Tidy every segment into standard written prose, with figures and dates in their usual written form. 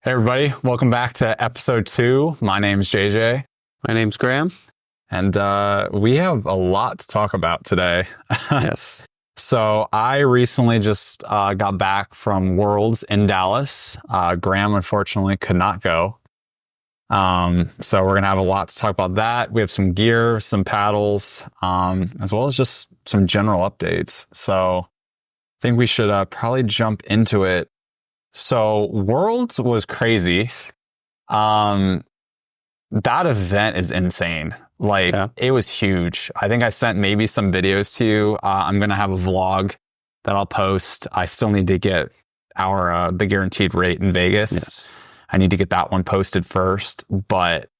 Hey everybody, welcome back to episode 2. My name's JJ. My name's Graham. And we have a lot to talk about today. Yes. So I recently just got back from Worlds in Dallas. Graham unfortunately could not go. So we're going to have a lot to talk about that. We have some gear, some paddles, as well as just some general updates. So I think we should probably jump into it. So Worlds was crazy. That event is insane. It was huge. I think I sent maybe some videos to you. I'm going to have a vlog that I'll post. I still need to get the guaranteed rate in Vegas. Yes. I need to get that one posted first. But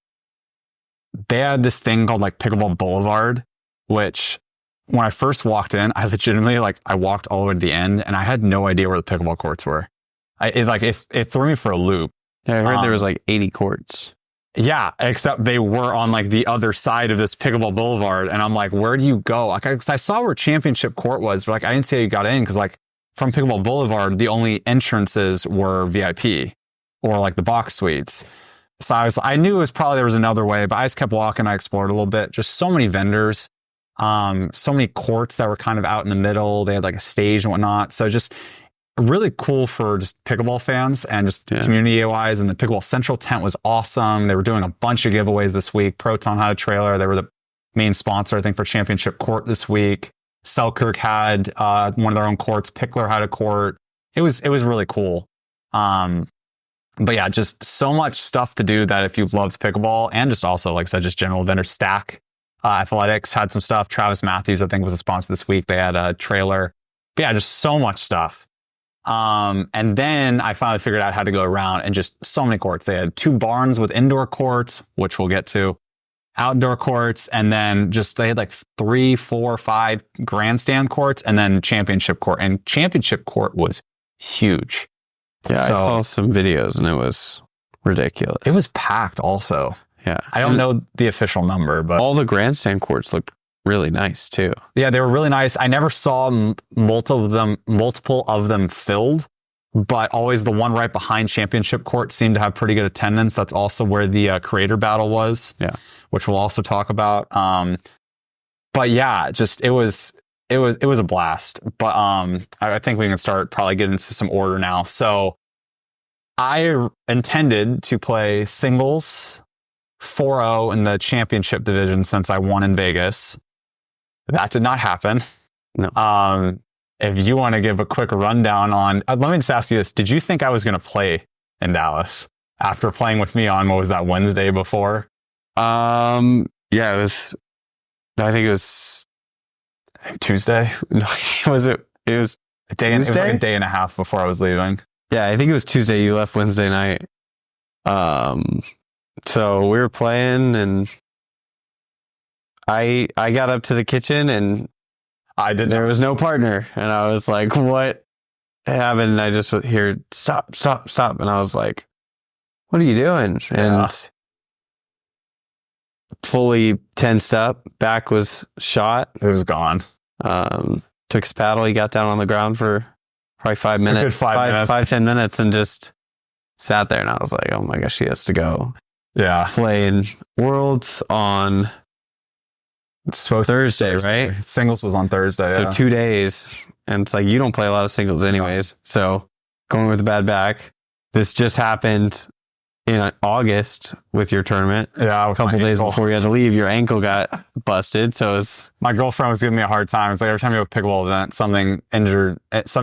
they had this thing called Pickleball Boulevard, which when I first walked in, I legitimately I walked all the way to the end and I had no idea where the pickleball courts were. It threw me for a loop. Yeah, I heard there was 80 courts. Yeah, except they were on the other side of this Pickleball Boulevard. And I'm like, where do you go? I saw where Championship Court was, but I didn't see how you got in because from Pickleball Boulevard, the only entrances were VIP or the box suites. So I knew it was there was another way, but I just kept walking. I explored a little bit. Just so many vendors, so many courts that were kind of out in the middle. They had a stage and whatnot. So just really cool for just pickleball fans and just community wise. And the Pickleball Central tent was awesome. They were doing a bunch of giveaways this week. Proton had a trailer. They were the main sponsor, I think, for Championship Court this week. Selkirk had one of their own courts. Pickler had a court. It was really cool. But yeah, just so much stuff to do that if you loved pickleball and just also, like I said, just general vendor Stack. Athletics had some stuff. Travis Matthews, I think, was a sponsor this week. They had a trailer. But yeah, just so much stuff. And then I finally figured out how to go around and just so many courts. They had 2 barns with indoor courts, which we'll get to, outdoor courts, and then they had 3, 4, 5 grandstand courts and then Championship Court. And Championship Court was huge. Yeah, I saw some videos and it was ridiculous. It was packed also. Yeah. I don't know the official number, but all the grandstand courts looked really nice too. Yeah, they were really nice. I never saw multiple of them filled, but always the one right behind Championship Court seemed to have pretty good attendance. That's also where the creator battle was. Yeah, which we'll also talk about. But yeah, just it was a blast. But I think we can start probably getting into some order now. So I intended to play singles 4-0 in the championship division since I won in Vegas. That did not happen. No. If you want to give a quick rundown on, let me just ask you this. Did you think I was going to play in Dallas after playing with me on, what was that, Wednesday before? Yeah, it was, I think it was Tuesday. No, was it? It was a day. It was a day and a half before I was leaving. Yeah, I think it was Tuesday. You left Wednesday night. So we were playing and I got up to the kitchen and there was no partner. And I was like, what happened? And I just hear, stop. And I was like, what are you doing? And fully tensed up. Back was shot. It was gone. Took his paddle. He got down on the ground for probably 5 minutes. 5-10 minutes and just sat there. And I was like, oh my gosh, he has to go. Yeah. Play in Worlds on Thursday, right? Singles was on Thursday. So 2 days. And it's you don't play a lot of singles anyways. So going with a bad back. This just happened in August with your tournament. Yeah. A couple days before you had to leave, your ankle got busted. So my girlfriend was giving me a hard time. It's every time you have a pickleball event, some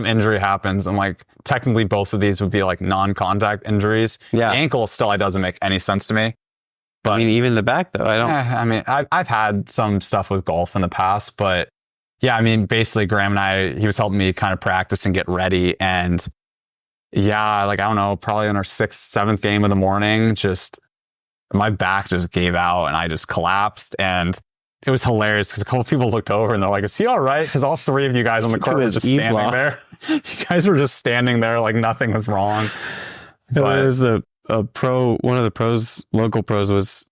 injury happens. And technically both of these would be non-contact injuries. Yeah. The ankle still doesn't make any sense to me. But even the back though, I don't. I've had some stuff with golf in the past, but yeah, basically Graham and he was helping me kind of practice and get ready. And yeah, I don't know, probably in our 6th, 7th game of the morning, just my back just gave out and I just collapsed. And it was hilarious because a couple of people looked over and they're like, is he all right? Because all 3 of you guys on the court were just standing there. You guys were just standing there like nothing was wrong. There was a pro, one of the pros, local pros was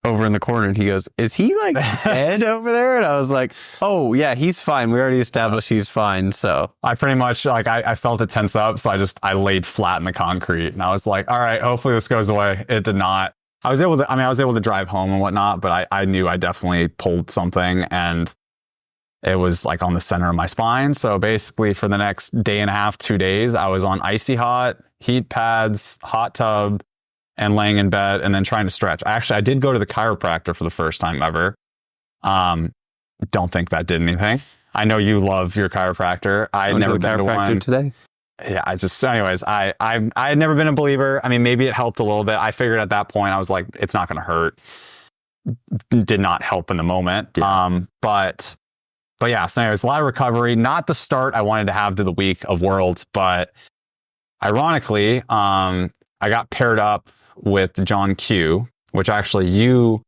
over in the corner, and he goes, "Is he like dead over there?" And I was like, "Oh yeah, he's fine. We already established he's fine." So I pretty much like I felt it tense up, so I laid flat in the concrete, and I was like, "All right, hopefully this goes away." It did not. I was able to drive home and whatnot, but I knew I definitely pulled something, and it was like on the center of my spine. So basically, for the next day and a half, 2 days, I was on icy hot, heat pads, hot tub, and laying in bed and then trying to stretch. I did go to the chiropractor for the first time ever. Don't think that did anything. I know you love your chiropractor. I had never been to one today. Yeah, I had never been a believer. I mean, maybe it helped a little bit. I figured at that point, I was like, it's not going to hurt. Did not help in the moment. Yeah. But yeah, so anyways, a lot of recovery. Not the start I wanted to have to the week of Worlds, but ironically, I got paired up with John Kew, which actually you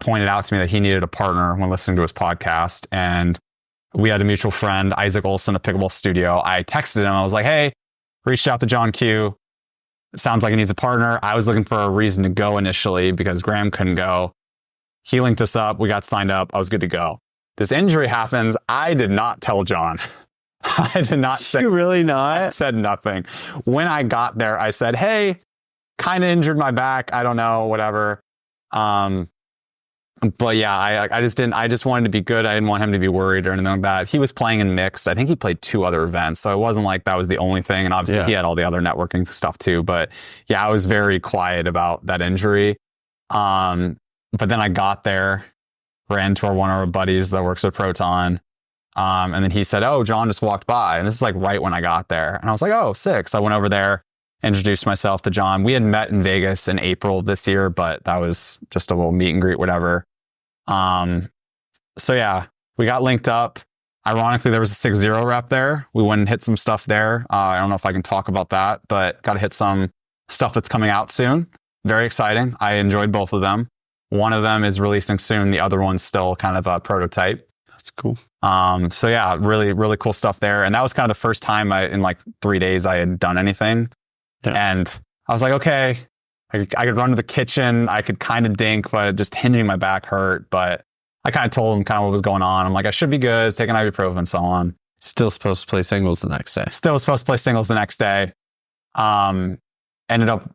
pointed out to me that he needed a partner when listening to his podcast. And we had a mutual friend, Isaac Olson of Pickleball Studio. I texted him. I was like, hey, reached out to John Kew. Sounds like he needs a partner. I was looking for a reason to go initially because Graham couldn't go. He linked us up. We got signed up. I was good to go. This injury happens. I did not tell John. I did not say. You really not? I said nothing. When I got there, I said, hey, kind of injured my back. I don't know, whatever. But yeah, I just wanted to be good. I didn't want him to be worried or anything like that. He was playing in mixed. I think he played 2 other events. So it wasn't like that was the only thing. And obviously he had all the other networking stuff too. But yeah, I was very quiet about that injury. But then I got there, ran to one of our buddies that works at Proton. And then he said, oh, John just walked by. And this is like right when I got there. And I was like, oh, sick. So I went over there, introduced myself to John. We had met in Vegas in April this year, but that was just a little meet and greet, whatever. So yeah, we got linked up. Ironically, there was a 6-0 rep there. We went and hit some stuff there. I don't know if I can talk about that, but got to hit some stuff that's coming out soon. Very exciting. I enjoyed both of them. One of them is releasing soon. The other one's still kind of a prototype. That's cool. So yeah, really, really cool stuff there. And that was kind of the first time in like 3 days I had done anything. Yeah. And I was like, okay, I could run to the kitchen. I could kind of dink, but just hinging my back hurt. But I kind of told him kind of what was going on. I'm like, I should be good. Taking ibuprofen and so on. Still supposed to play singles the next day. Ended up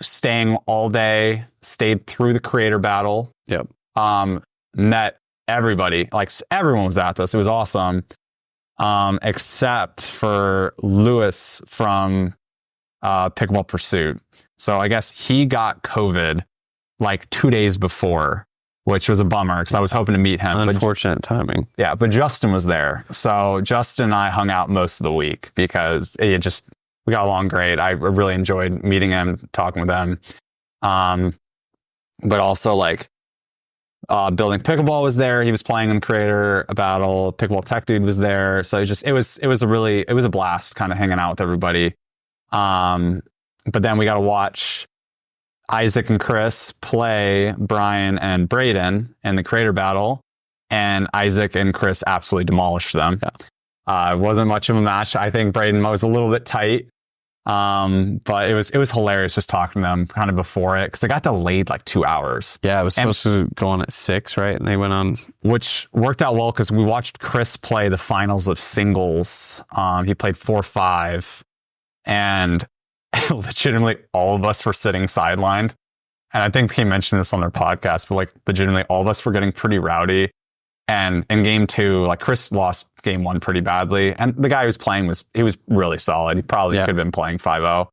staying all day, stayed through the creator battle. Yep. Met everybody. Like everyone was at this. It was awesome. Except for Lewis from Pickleball Pursuit. So I guess he got COVID like 2 days before, which was a bummer because I was hoping to meet him. Unfortunate timing. Yeah, but Justin was there. So Justin and I hung out most of the week because we got along great. I really enjoyed meeting him, talking with him. But also like Building Pickleball was there. He was playing in Creator Battle. Pickleball Tech Dude was there. So it was a blast kind of hanging out with everybody. But then we got to watch Isaac and Chris play Brian and Braden in the Creator Battle, and Isaac and Chris absolutely demolished them. Yeah. It wasn't much of a match. I think Braden was a little bit tight, but it was hilarious just talking to them kind of before it because they got delayed like 2 hours. Yeah, it was supposed to go on at 6, right? And they went on, which worked out well because we watched Chris play the finals of singles. He played 4-5, and legitimately all of us were sitting sidelined. And I think he mentioned this on their podcast, but like legitimately all of us were getting pretty rowdy. And in game 2, like Chris lost game 1 pretty badly. And the guy who was playing was really solid. He probably could have been playing 5-0.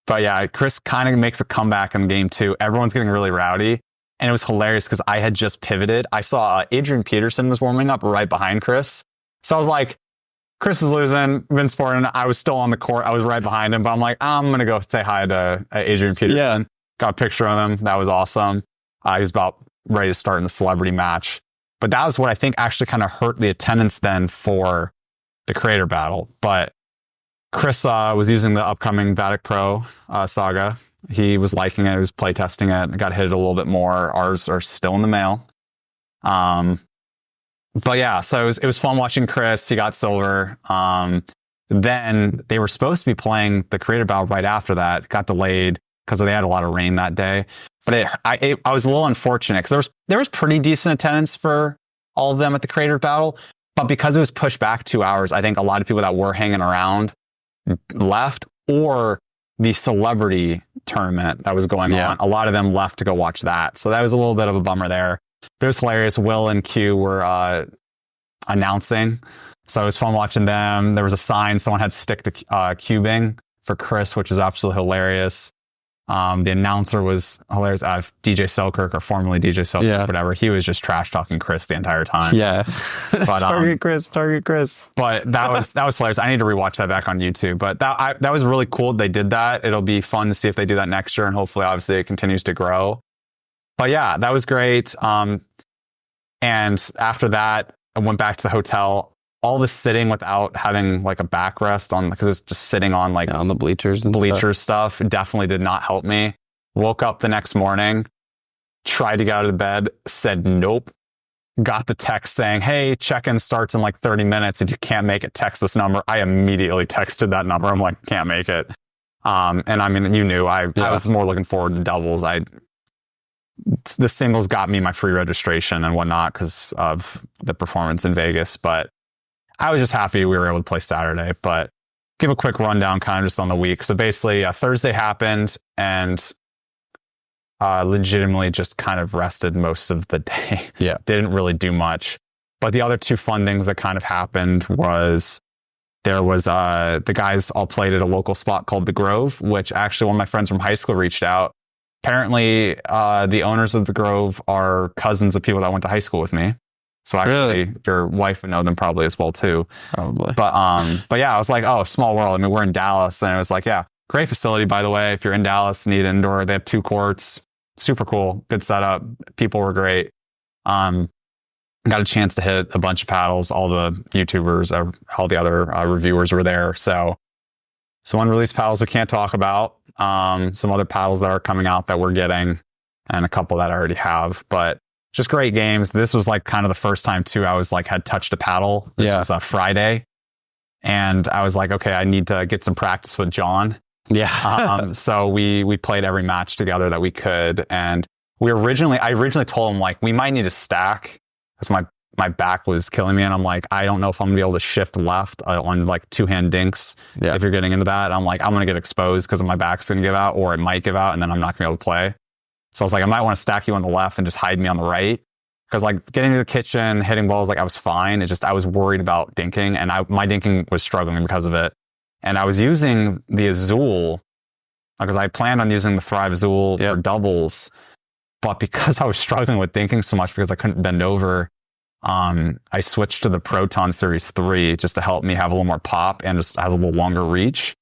But yeah, Chris kind of makes a comeback in game 2. Everyone's getting really rowdy. And it was hilarious because I had just pivoted. I saw Adrian Peterson was warming up right behind Chris. So I was like, Chris is losing, Vince Porton. I was still on the court. I was right behind him, but I'm like, I'm going to go say hi to Adrian Peterson. Yeah. Got a picture of him. That was awesome. He was about ready to start in the celebrity match. But that was what I think actually kind of hurt the attendance then for the Creator Battle. But Chris was using the upcoming Vatic Pro saga. He was liking it. He was playtesting it. Got hit a little bit more. Ours are still in the mail. But yeah, so it was fun watching Chris. He got silver. Then they were supposed to be playing the Creator Battle right after that. Got delayed because they had a lot of rain that day. But I was a little unfortunate because there was pretty decent attendance for all of them at the Creator Battle. But because it was pushed back 2 hours, I think a lot of people that were hanging around left, or the celebrity tournament that was going on, a lot of them left to go watch that. So that was a little bit of a bummer there. But it was hilarious. Will and Q were announcing. So it was fun watching them. There was a sign someone had stick to cubing for Chris, which was absolutely hilarious. The announcer was hilarious. DJ Selkirk, or formerly DJ Selkirk, whatever. He was just trash talking Chris the entire time. Yeah. But, target Chris. But that was hilarious. I need to rewatch that back on YouTube. But that was really cool. They did that. It'll be fun to see if they do that next year, and hopefully, obviously, it continues to grow. But yeah, that was great. And after that, I went back to the hotel. All the sitting without having like a backrest on, because it's just sitting on like on the bleachers and stuff definitely did not help me. Woke up the next morning, tried to get out of the bed, said nope. Got the text saying, hey, check-in starts in like 30 minutes. If you can't make it, text this number. I immediately texted that number. I'm like, can't make it. And I mean, you knew I was more looking forward to doubles. The singles got me my free registration and whatnot because of the performance in Vegas, but I was just happy we were able to play Saturday. But give a quick rundown kind of just on the week. So basically Thursday happened, and legitimately just kind of rested most of the day. Yeah. Didn't really do much. But the other two fun things that kind of happened was there was the guys all played at a local spot called The Grove, which actually one of my friends from high school reached out. Apparently, the owners of The Grove are cousins of people that went to high school with me. So actually, your wife would know them probably as well too. Probably. But yeah, I was like, oh, small world. I mean, we're in Dallas, and it was like, yeah, great facility, by the way. If you're in Dallas, need indoor. They have 2 courts. Super cool. Good setup. People were great. Got a chance to hit a bunch of paddles. All the YouTubers, all the other reviewers were there. So some unreleased paddles we can't talk about. Some other paddles that are coming out that we're getting, and a couple that I already have. But just great games. This was like kind of the first time too I was like had touched a paddle. This was a Friday, and I was like, okay, I need to get some practice with John. Yeah. So we played every match together that we could, and I originally told him like we might need to stack because my back was killing me, and I'm like, I don't know if I'm gonna be able to shift left on like 2-hand dinks. Yeah. If you're getting into that, I'm like, I'm gonna get exposed because my back's gonna give out, or it might give out, and then I'm not gonna be able to play. So I was like, I might want to stack you on the left and just hide me on the right. Because like getting to the kitchen, hitting balls, like I was fine. It's just I was worried about dinking, and my dinking was struggling because of it. And I was using the Azul because I planned on using the Thrive Azul for doubles. But because I was struggling with dinking so much because I couldn't bend over, I switched to the Proton Series 3 just to help me have a little more pop and just has a little longer reach.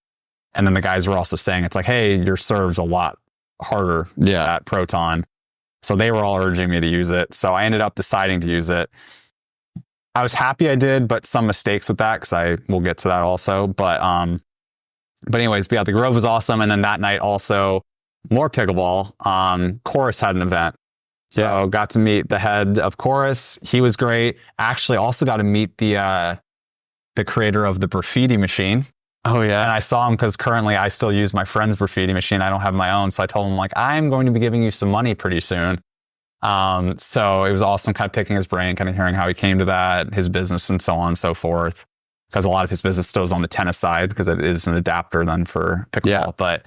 And then the guys were also saying, it's like, hey, your serve's a lot harder at Proton. So they were all urging me to use it. So I ended up deciding to use it. I was happy I did, but some mistakes with that because I will get to that also. But anyways, yeah, the Grove was awesome. And then that night also more pickleball. Chorus had an event. So got to meet the head of Chorus. He was great. Actually also got to meet the creator of the graffiti machine. Oh, yeah. And I saw him because currently I still use my friend's graffiti machine. I don't have my own. So I told him, like, I'm going to be giving you some money pretty soon. So it was awesome kind of picking his brain, kind of hearing how he came to that, his business and so on and so forth. Because a lot of his business still is on the tennis side because it is an adapter then for pickleball. Yeah. But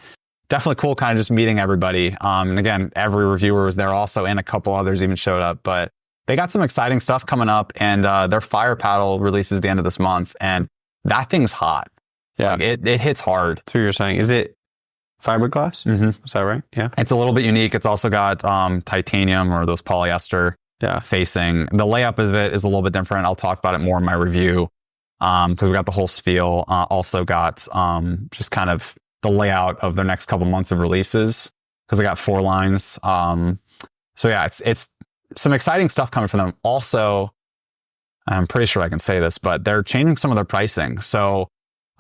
definitely cool kind of just meeting everybody. And again, every reviewer was there also, and a couple others even showed up. But they got some exciting stuff coming up, and their Fire Paddle releases the end of this month. And that thing's hot. Yeah, like it hits hard. That's what you're saying. Is it fiberglass? Mm-hmm. Is that right? Yeah. It's a little bit unique. It's also got titanium or those polyester facing. The layup of it is a little bit different. I'll talk about it more in my review because we got the whole spiel. Also got just kind of the layout of the next couple months of releases because I got 4 lines. So yeah, it's some exciting stuff coming from them. Also, I'm pretty sure I can say this, but they're changing some of their pricing. So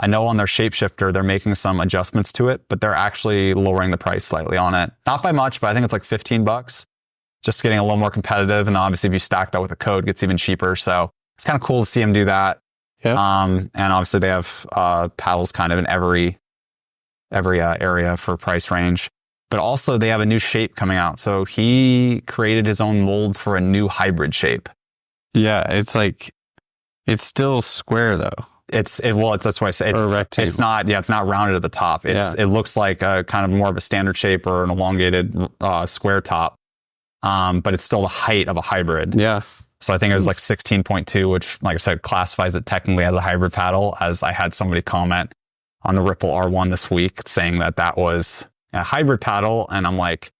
I know on their shapeshifter, they're making some adjustments to it, but they're actually lowering the price slightly on it. Not by much, but I think it's like $15, just getting a little more competitive. And obviously if you stack that with a code, it gets even cheaper. So it's kind of cool to see them do that. Yeah. And obviously they have paddles kind of in every area for price range. but also they have a new shape coming out. So he created his own mold for a new hybrid shape. Yeah, it's like, it's still square though. That's why I say it's not rounded at the top. It looks like a kind of more of a standard shape or an elongated square top. But it's still the height of a hybrid. Yeah. So I think it was like 16.2, which, like I said, classifies it technically as a hybrid paddle, as I had somebody comment on the Ripple R1 this week saying that was a hybrid paddle. And I'm like,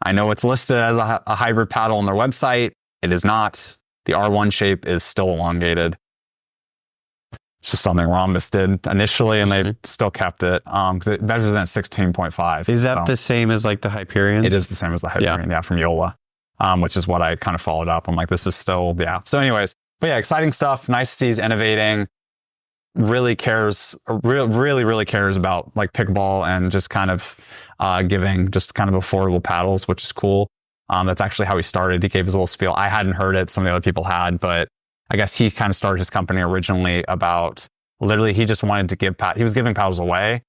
I know it's listed as a hybrid paddle on their website. It is not. The R1 shape is still elongated. It's just something Rhombus did initially, and they still kept it because it measures in at 16.5. Is that the same as like the Hyperion? It is the same as the Hyperion, from Yola, which is what I kind of followed up. I'm like, this is still, So anyways, but yeah, exciting stuff. Nice to see he's innovating. Really cares about like pickleball and just kind of giving just kind of affordable paddles, which is cool. That's actually how he started. He gave his little spiel. I hadn't heard it. Some of the other people had, but I guess he kind of started his company originally about literally he just wanted to he was giving paddles away,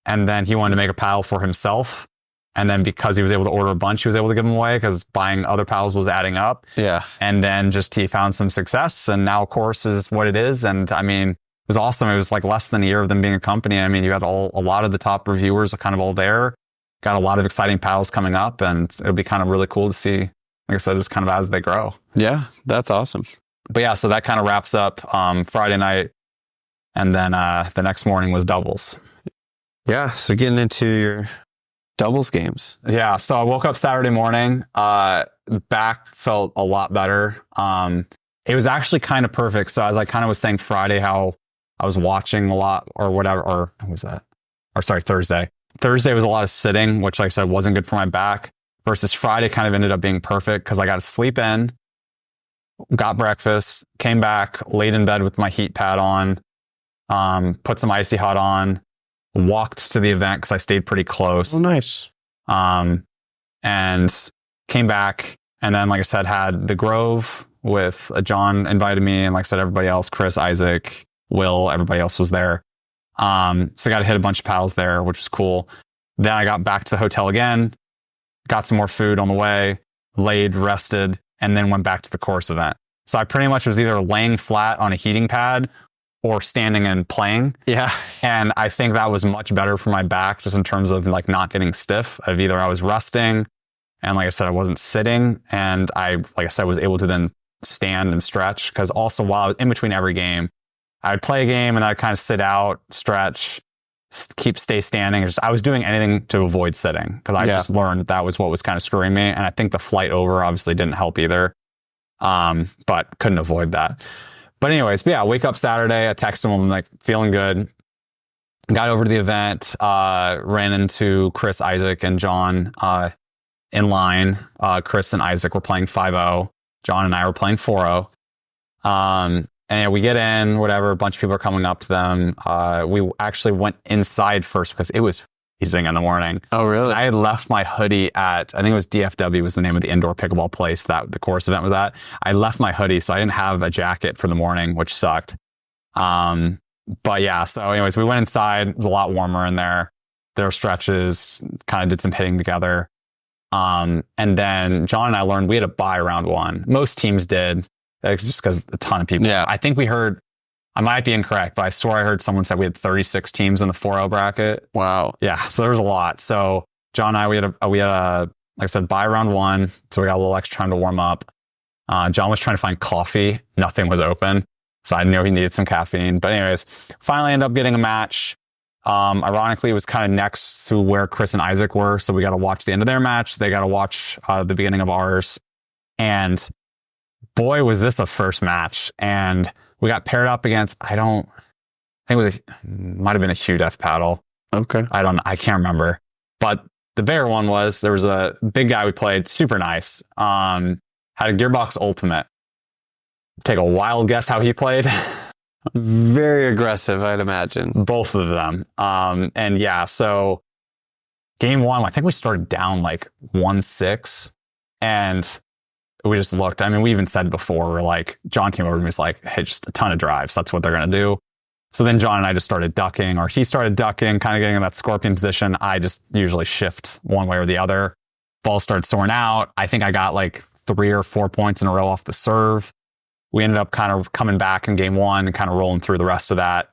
and then he wanted to make a paddle for himself. And then because he was able to order a bunch, he was able to give them away because buying other paddles was adding up. Yeah. And then just he found some success, and now of course is what it is. And I mean, it was awesome. It was like less than a year of them being a company. I mean, you had a lot of the top reviewers kind of all there. Got a lot of exciting paddles coming up, and it'll be kind of really cool to see, like I said, just kind of as they grow. Yeah, that's awesome. But yeah, so that kind of wraps up Friday night. And then the next morning was doubles. Yeah, so getting into your doubles games. Yeah, so I woke up Saturday morning. Back felt a lot better. It was actually kind of perfect. So as I kind of was saying Friday, how I was watching a lot or whatever, or what was that? Or sorry, Thursday. Thursday was a lot of sitting, which like I said, wasn't good for my back. Versus Friday kind of ended up being perfect because I got to sleep in. Got breakfast, came back, laid in bed with my heat pad on, put some icy hot on, walked to the event because I stayed pretty close. Oh, nice. And came back, and then, like I said, had the Grove with John invited me, and like I said, everybody else, Chris, Isaac, Will, everybody else was there. So I got to hit a bunch of paddles there, which was cool. Then I got back to the hotel again, got some more food on the way, laid, rested, and then went back to the course event. So I pretty much was either laying flat on a heating pad or standing and playing. Yeah. And I think that was much better for my back, just in terms of like not getting stiff. Of either I was resting, and like I said, I wasn't sitting, and like I said, was able to then stand and stretch. Because also while I was in between every game, I'd play a game and I'd kind of sit out, stretch, stay standing. I was doing anything to avoid sitting because I just learned that was what was kind of screwing me. And I think the flight over obviously didn't help either. But couldn't avoid that. But anyways, yeah, wake up Saturday, I texted him, I'm like feeling good. Got over to the event, ran into Chris, Isaac, and John in line. Chris and Isaac were playing 5-0. John and I were playing 4-0. And yeah, we get in, whatever, a bunch of people are coming up to them. We actually went inside first because it was freezing in the morning. Oh, really? I had left my hoodie at, I think it was DFW was the name of the indoor pickleball place that the course event was at. I left my hoodie, so I didn't have a jacket for the morning, which sucked. But yeah, so anyways, we went inside. It was a lot warmer in there. There were stretches, kind of did some hitting together. And then John and I learned we had to buy round one. Most teams did. Just because a ton of people. Yeah. I think we heard, I might be incorrect, but I swear I heard someone said we had 36 teams in the 4-0 bracket. Wow. Yeah. So there was a lot. So John and I, we had a, like I said, buy round one. So we got a little extra time to warm up. John was trying to find coffee. Nothing was open. So I knew he needed some caffeine. But anyways, finally ended up getting a match. Ironically, it was kind of next to where Chris and Isaac were. So we got to watch the end of their match. They got to watch the beginning of ours. And boy, was this a first match. And we got paired up against, I think it might have been a Hugh Def paddle. Okay. I can't remember. But the bigger one there was a big guy we played, super nice. Had a Gearbox Ultimate. Take a wild guess how he played. Very aggressive, I'd imagine. Both of them. And yeah, so game one, I think we started down like 1-6. And we just looked. I mean, we even said before, we're like, John came over to me, was like, hey, just a ton of drives. That's what they're going to do. So then John and I just started ducking, or he started ducking, kind of getting in that scorpion position. I just usually shift one way or the other. Ball started soaring out. I think I got like 3 or 4 points in a row off the serve. We ended up kind of coming back in game 1 and kind of rolling through the rest of that.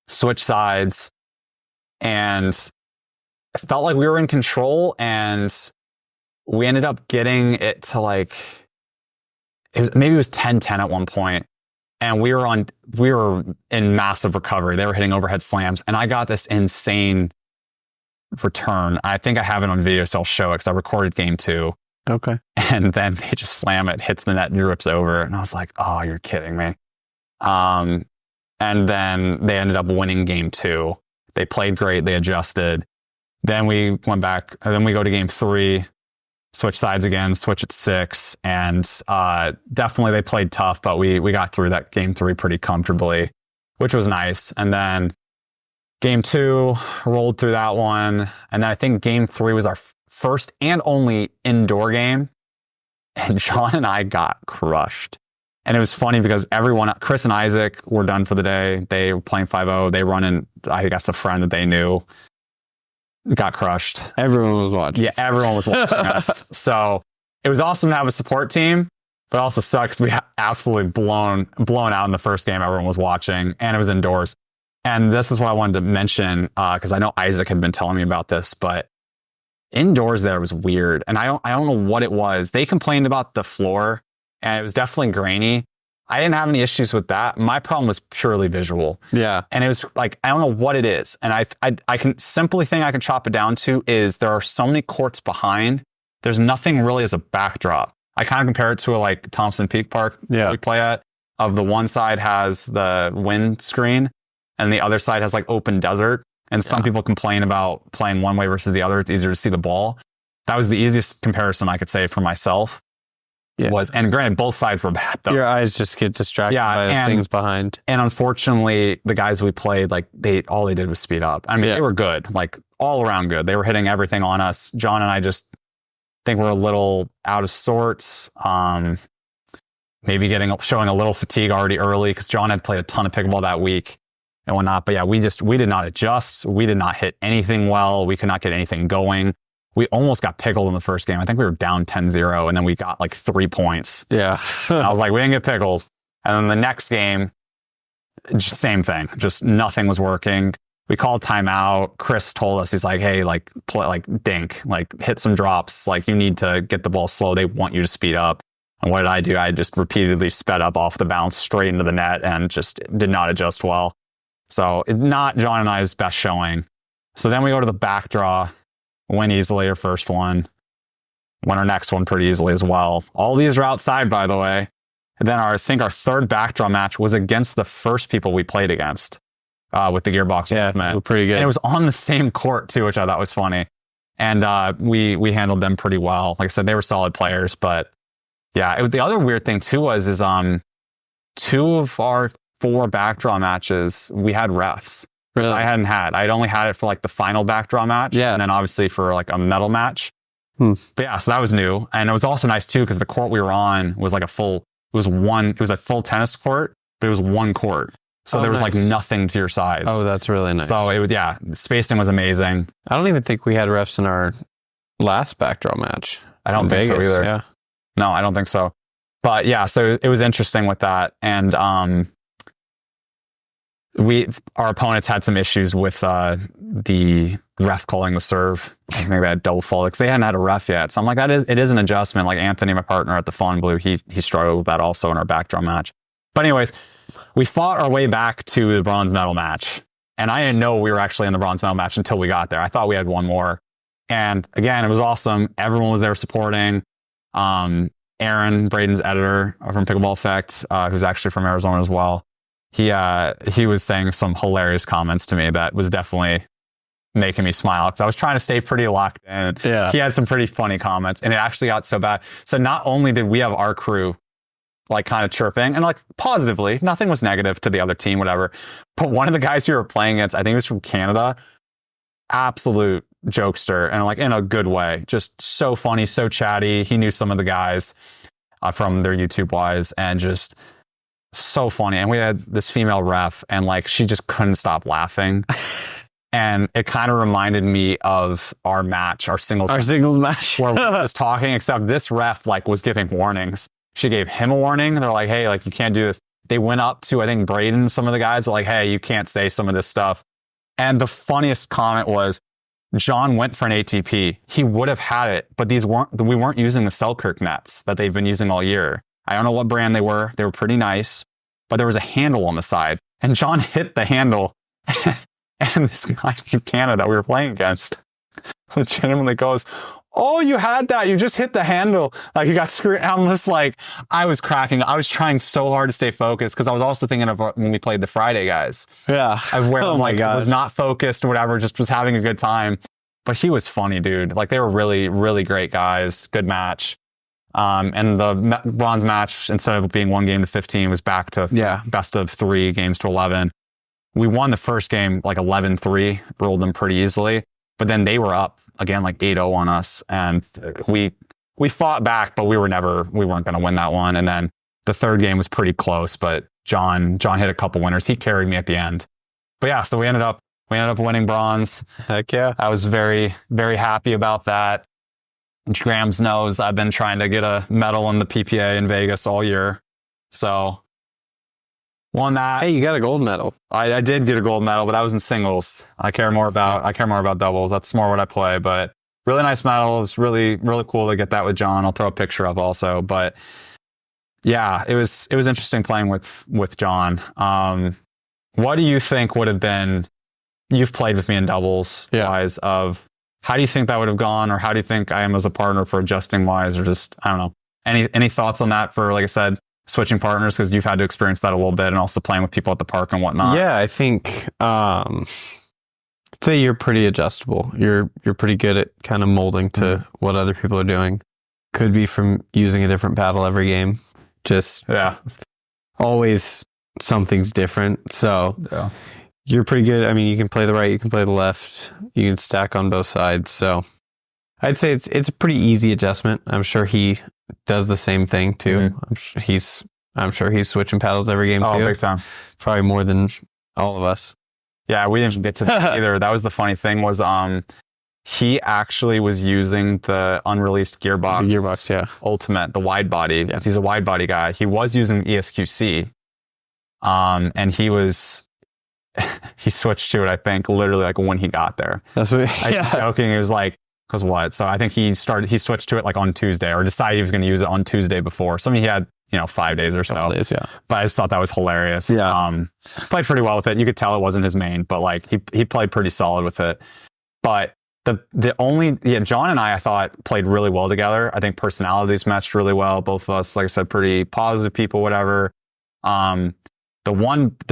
Switch sides, and it felt like we were in control, and we ended up getting it to like, maybe it was 10-10 at one point. And we were in massive recovery. They were hitting overhead slams, and I got this insane return. I think I have it on video, so I'll show it because I recorded game 2. Okay. And then they just slam it, hits the net, drips over. And I was like, oh, you're kidding me. And then they ended up winning game 2. They played great. They adjusted. Then we went back, and then we go to game 3, switch sides again, switch at 6. And definitely they played tough, but we got through that game 3 pretty comfortably, which was nice. And then game 2, rolled through that one. And then I think game 3 was our first and only indoor game. And John and I got crushed. And it was funny because everyone, Chris and Isaac, were done for the day. They were playing 5-0. They run in, I guess, a friend that they knew got crushed. Everyone was watching. Yeah, everyone was watching us. So it was awesome to have a support team, but it also sucks because we got absolutely blown out in the first game. Everyone was watching, and it was indoors. And this is what I wanted to mention, because I know Isaac had been telling me about this, but indoors there was weird. And I don't know what it was. They complained about the floor, and it was definitely grainy. I didn't have any issues with that. My problem was purely visual. Yeah. And it was like, I don't know what it is. And I can simply think I can chop it down to is there are so many courts behind. There's nothing really as a backdrop. I kind of compare it to like Thompson Peak Park we play at. Of the one side has the wind screen, and the other side has like open desert. And some people complain about playing one way versus the other. It's easier to see the ball. That was the easiest comparison I could say for myself. And granted, both sides were bad though. Your eyes just get distracted by the things behind. And unfortunately, the guys we played, like all they did was speed up. I mean, they were good, like all around good. They were hitting everything on us. John and I just think we're a little out of sorts. Maybe showing a little fatigue already early because John had played a ton of pickleball that week and whatnot. But yeah, we did not adjust. We did not hit anything well. We could not get anything going. We almost got pickled in the first game. I think we were down 10-0, and then we got like 3 points. Yeah. And I was like, we didn't get pickled. And then the next game, just same thing. Just nothing was working. We called timeout. Chris told us, he's like, hey, like, play, like, dink, like, hit some drops. Like, you need to get the ball slow. They want you to speed up. And what did I do? I just repeatedly sped up off the bounce straight into the net and just did not adjust well. So not John and I's best showing. So then we go to the back draw. Win easily our first one. Win our next one pretty easily as well. All these are outside, by the way. And then I think our third backdraw match was against the first people we played against with the Gearbox. Yeah, pretty good. And it was on the same court too, which I thought was funny. And we handled them pretty well. Like I said, they were solid players. But yeah, the other weird thing too is 2 of our 4 backdraw matches we had refs. Really? I'd only had it for like the final backdraw match. Yeah. And then obviously for like a medal match. But yeah, so that was new. And it was also nice too, because the court we were on was like it was a full tennis court, but it was one court. So there was like nothing to your sides. Oh, that's really nice. So it was, spacing was amazing. I don't even think we had refs in our last backdraw match. I don't think so either. Yeah. No, I don't think so. But yeah, so it was interesting with that. And our opponents had some issues with the ref calling the serve. I think they had double fault because they hadn't had a ref yet. So I'm like, it is an adjustment. Like Anthony, my partner at the Fawn Blue, he struggled with that also in our backdraw match. But anyways, we fought our way back to the bronze medal match. And I didn't know we were actually in the bronze medal match until we got there. I thought we had one more. And again, it was awesome. Everyone was there supporting. Aaron, Braden's editor from Pickleball Effect, who's actually from Arizona as well. He was saying some hilarious comments to me that was definitely making me smile because I was trying to stay pretty locked in. Yeah. He had some pretty funny comments, and it actually got so bad. So not only did we have our crew like kind of chirping and like positively, nothing was negative to the other team, whatever. But one of the guys we were playing against, I think he was from Canada, absolute jokester and like in a good way, just so funny, so chatty. He knew some of the guys from their YouTube wise and just So funny. And we had this female ref, and like she just couldn't stop laughing. And it kind of reminded me of our match, our singles match, where we were just talking, except this ref like was giving warnings. She gave him a warning. They're like, hey, like you can't do this. They went up to, I think, Braden, some of the guys are like, hey, you can't say some of this stuff. And the funniest comment was, John went for an ATP. He would have had it, but we weren't using the Selkirk nets that they've been using all year. I don't know what brand they were. They were pretty nice, but there was a handle on the side, and John hit the handle, and this guy from Canada we were playing against legitimately goes, oh, you had that. You just hit the handle. Like you got screwed. I'm just like, I was cracking. I was trying so hard to stay focused because I was also thinking of when we played the Friday guys. Yeah. Of where I'm like, I was not focused or whatever, just was having a good time. But he was funny, dude. Like they were really, really great guys. Good match. And the bronze match, instead of being 1 game to 15, was back to best of 3 games to 11. We won the first game like 11-3, ruled them pretty easily. But then they were up again, like 8-0 on us. And we fought back, but we weren't going to win that one. And then the third game was pretty close, but John hit a couple winners. He carried me at the end. But yeah, so we ended up winning bronze. Heck yeah. I was very, very happy about that. Grams knows I've been trying to get a medal in the PPA in Vegas all year. So won that. Hey, you got a gold medal. I did get a gold medal, but I was in singles. I care more about doubles. That's more what I play, but really nice medal. It was really, really cool to get that with John. I'll throw a picture up also, but yeah, it was interesting playing with John. What do you think would have been, you've played with me in doubles wise of, how do you think that would have gone, or how do you think I am as a partner for adjusting wise, or just, I don't know, any thoughts on that for, like I said, switching partners, because you've had to experience that a little bit, and also playing with people at the park and whatnot? Yeah, I think I'd say you're pretty adjustable. You're pretty good at kind of molding to what other people are doing. Could be from using a different paddle every game. Just always something's different. So you're pretty good. I mean, you can play the right, you can play the left, you can stack on both sides. So I'd say it's a pretty easy adjustment. I'm sure he does the same thing too. I'm sure he's switching paddles every game too. Oh, big time. Probably more than all of us. Yeah, we didn't get to that either. That was the funny thing was he actually was using the unreleased gearbox, Ultimate, the wide body, because he's a wide body guy. He was using ESQC, and he switched to it, I think, literally like when he got there. That's what I was joking. It was like, because what? So I think he switched to it like on Tuesday, or decided he was going to use it on Tuesday before. He had, 5 days or so. But I just thought that was hilarious. Yeah. Played pretty well with it. You could tell it wasn't his main, but like he played pretty solid with it. But John and I thought played really well together. I think personalities matched really well. Both of us, like I said, pretty positive people, whatever. The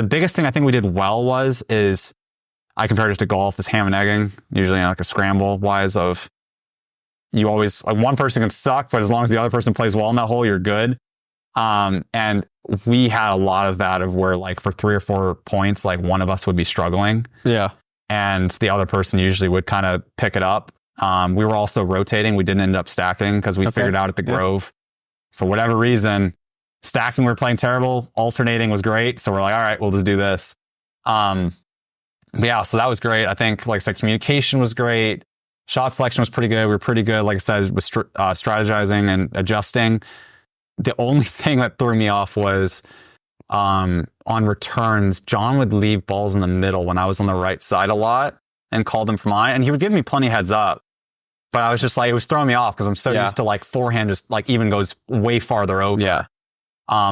biggest thing I think we did well is I compared it to golf as ham and egging, usually like a scramble wise of you always, like one person can suck, but as long as the other person plays well in that hole, you're good. And we had a lot of that of where like for 3 or 4 points, like one of us would be struggling. Yeah. And the other person usually would kind of pick it up. We were also rotating. We didn't end up stacking because we figured out at the Grove, for whatever reason, stacking, we were playing terrible. Alternating was great. So we're like, all right, we'll just do this. But yeah, so that was great. I think, like I said, communication was great. Shot selection was pretty good. We were pretty good, like I said, with strategizing and adjusting. The only thing that threw me off was on returns, John would leave balls in the middle when I was on the right side a lot and call them for mine. And he would give me plenty of heads up. But I was just like, it was throwing me off because I'm so used to like forehand just like even goes way farther open. Yeah.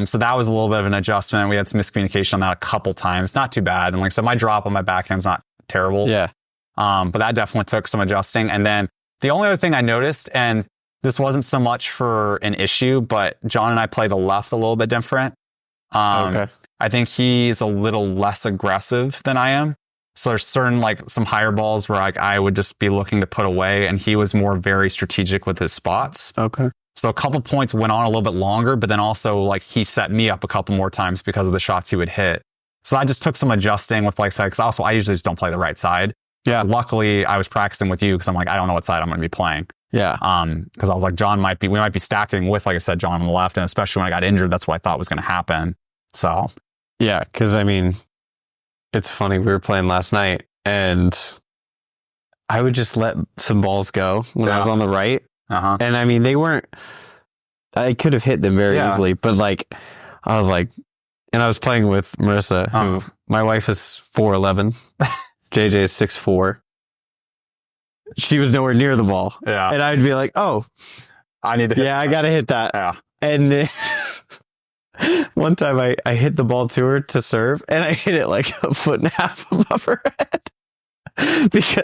So that was a little bit of an adjustment. We had some miscommunication on that a couple times. Not too bad. And like I said, my drop on my backhand's not terrible. Yeah. But that definitely took some adjusting. And then the only other thing I noticed, and this wasn't so much for an issue, but John and I play the left a little bit different. I think he's a little less aggressive than I am. So there's certain like some higher balls where like I would just be looking to put away, and he was more very strategic with his spots. Okay. So a couple points went on a little bit longer, but then also like he set me up a couple more times because of the shots he would hit. So I just took some adjusting with like side, because also I usually just don't play the right side. Yeah. Luckily I was practicing with you because I'm like, I don't know what side I'm going to be playing. Yeah. Because I was like, we might be stacking with, like I said, John on the left, and especially when I got injured, that's what I thought was going to happen. So yeah, because I mean, it's funny. We were playing last night, and I would just let some balls go when I was on the right, and I mean, they weren't. I could have hit them very easily, but like, I was like, and I was playing with Marissa, who my wife is 4'11", JJ is 6'4". She was nowhere near the ball, and I'd be like, "Oh, I need to hit that. I got to hit that." Yeah. And then one time I hit the ball to her to serve, and I hit it like a foot and a half above her head.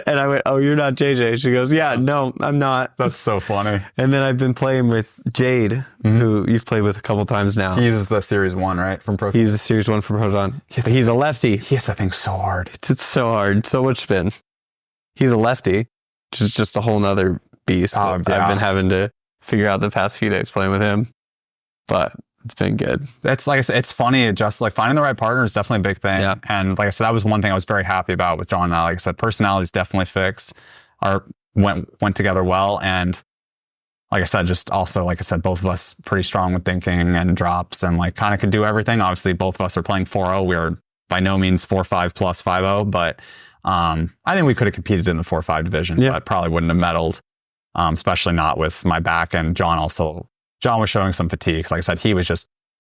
And I went, "Oh, you're not JJ." She goes, "Yeah, no, I'm not." That's so funny. And then I've been playing with Jade, who you've played with a couple times now. He uses the Series 1, right? From Proton. He's a Series 1 from Proton. He's a lefty. He hits that thing so hard. It's so hard. So much spin. He's a lefty, which is just a whole nother beast. I've been having to figure out the past few days playing with him. But it's been good. It's like I said, it's funny. Just like finding the right partner is definitely a big thing. Yeah. And like I said, that was one thing I was very happy about with John and I. Like I said, personalities definitely fixed. Went together well. And like I said, just also, like I said, both of us pretty strong with thinking and drops and like kind of could do everything. Obviously, both of us are playing 4-0. We are by no means 4-5 plus 5-0, but I think we could have competed in the 4-5 division, but probably wouldn't have medaled, especially not with my back. And John was showing some fatigue. Like I said, he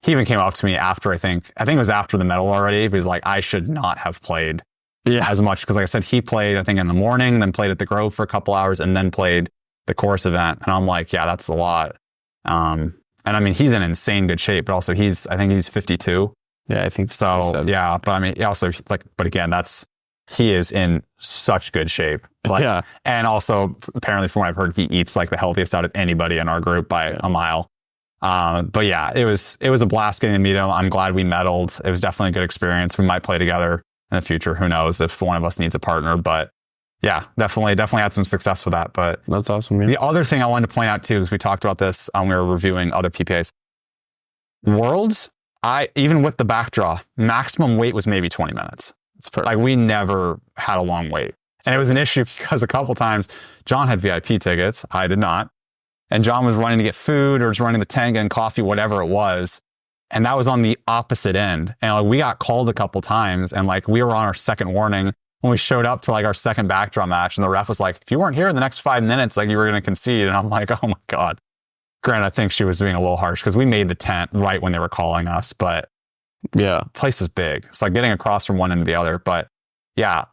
even came up to me after, I think it was after the medal already. He was like, I should not have played as much. Because like I said, he played, I think in the morning, then played at the Grove for a couple hours and then played the course event. And I'm like, yeah, that's a lot. And I mean, he's in insane good shape, but also I think he's 52. Yeah, I think so. Yeah. But I mean, also but again, he is in such good shape. Like, and also apparently from what I've heard, he eats like the healthiest out of anybody in our group by a mile. But yeah, it was a blast getting to meet him. I'm glad we medaled. It was definitely a good experience. We might play together in the future. Who knows if one of us needs a partner, but yeah, definitely had some success with that. But that's awesome. Yeah. The other thing I wanted to point out too, because we talked about this, we were reviewing other PPAs. Worlds, even with the back draw, maximum wait was maybe 20 minutes. Like we never had a long wait. And it was an issue because a couple times John had VIP tickets. I did not. And John was running to get food or was running the tank and coffee, whatever it was. And that was on the opposite end. And like we got called a couple times and like we were on our second warning when we showed up to like our second backdraw match. And the ref was like, if you weren't here in the next 5 minutes, like you were going to concede. And I'm like, oh my God. Granted, I think she was being a little harsh because we made the tent right when they were calling us. But yeah, the place was big. It's like getting across from one end to the other. But yeah,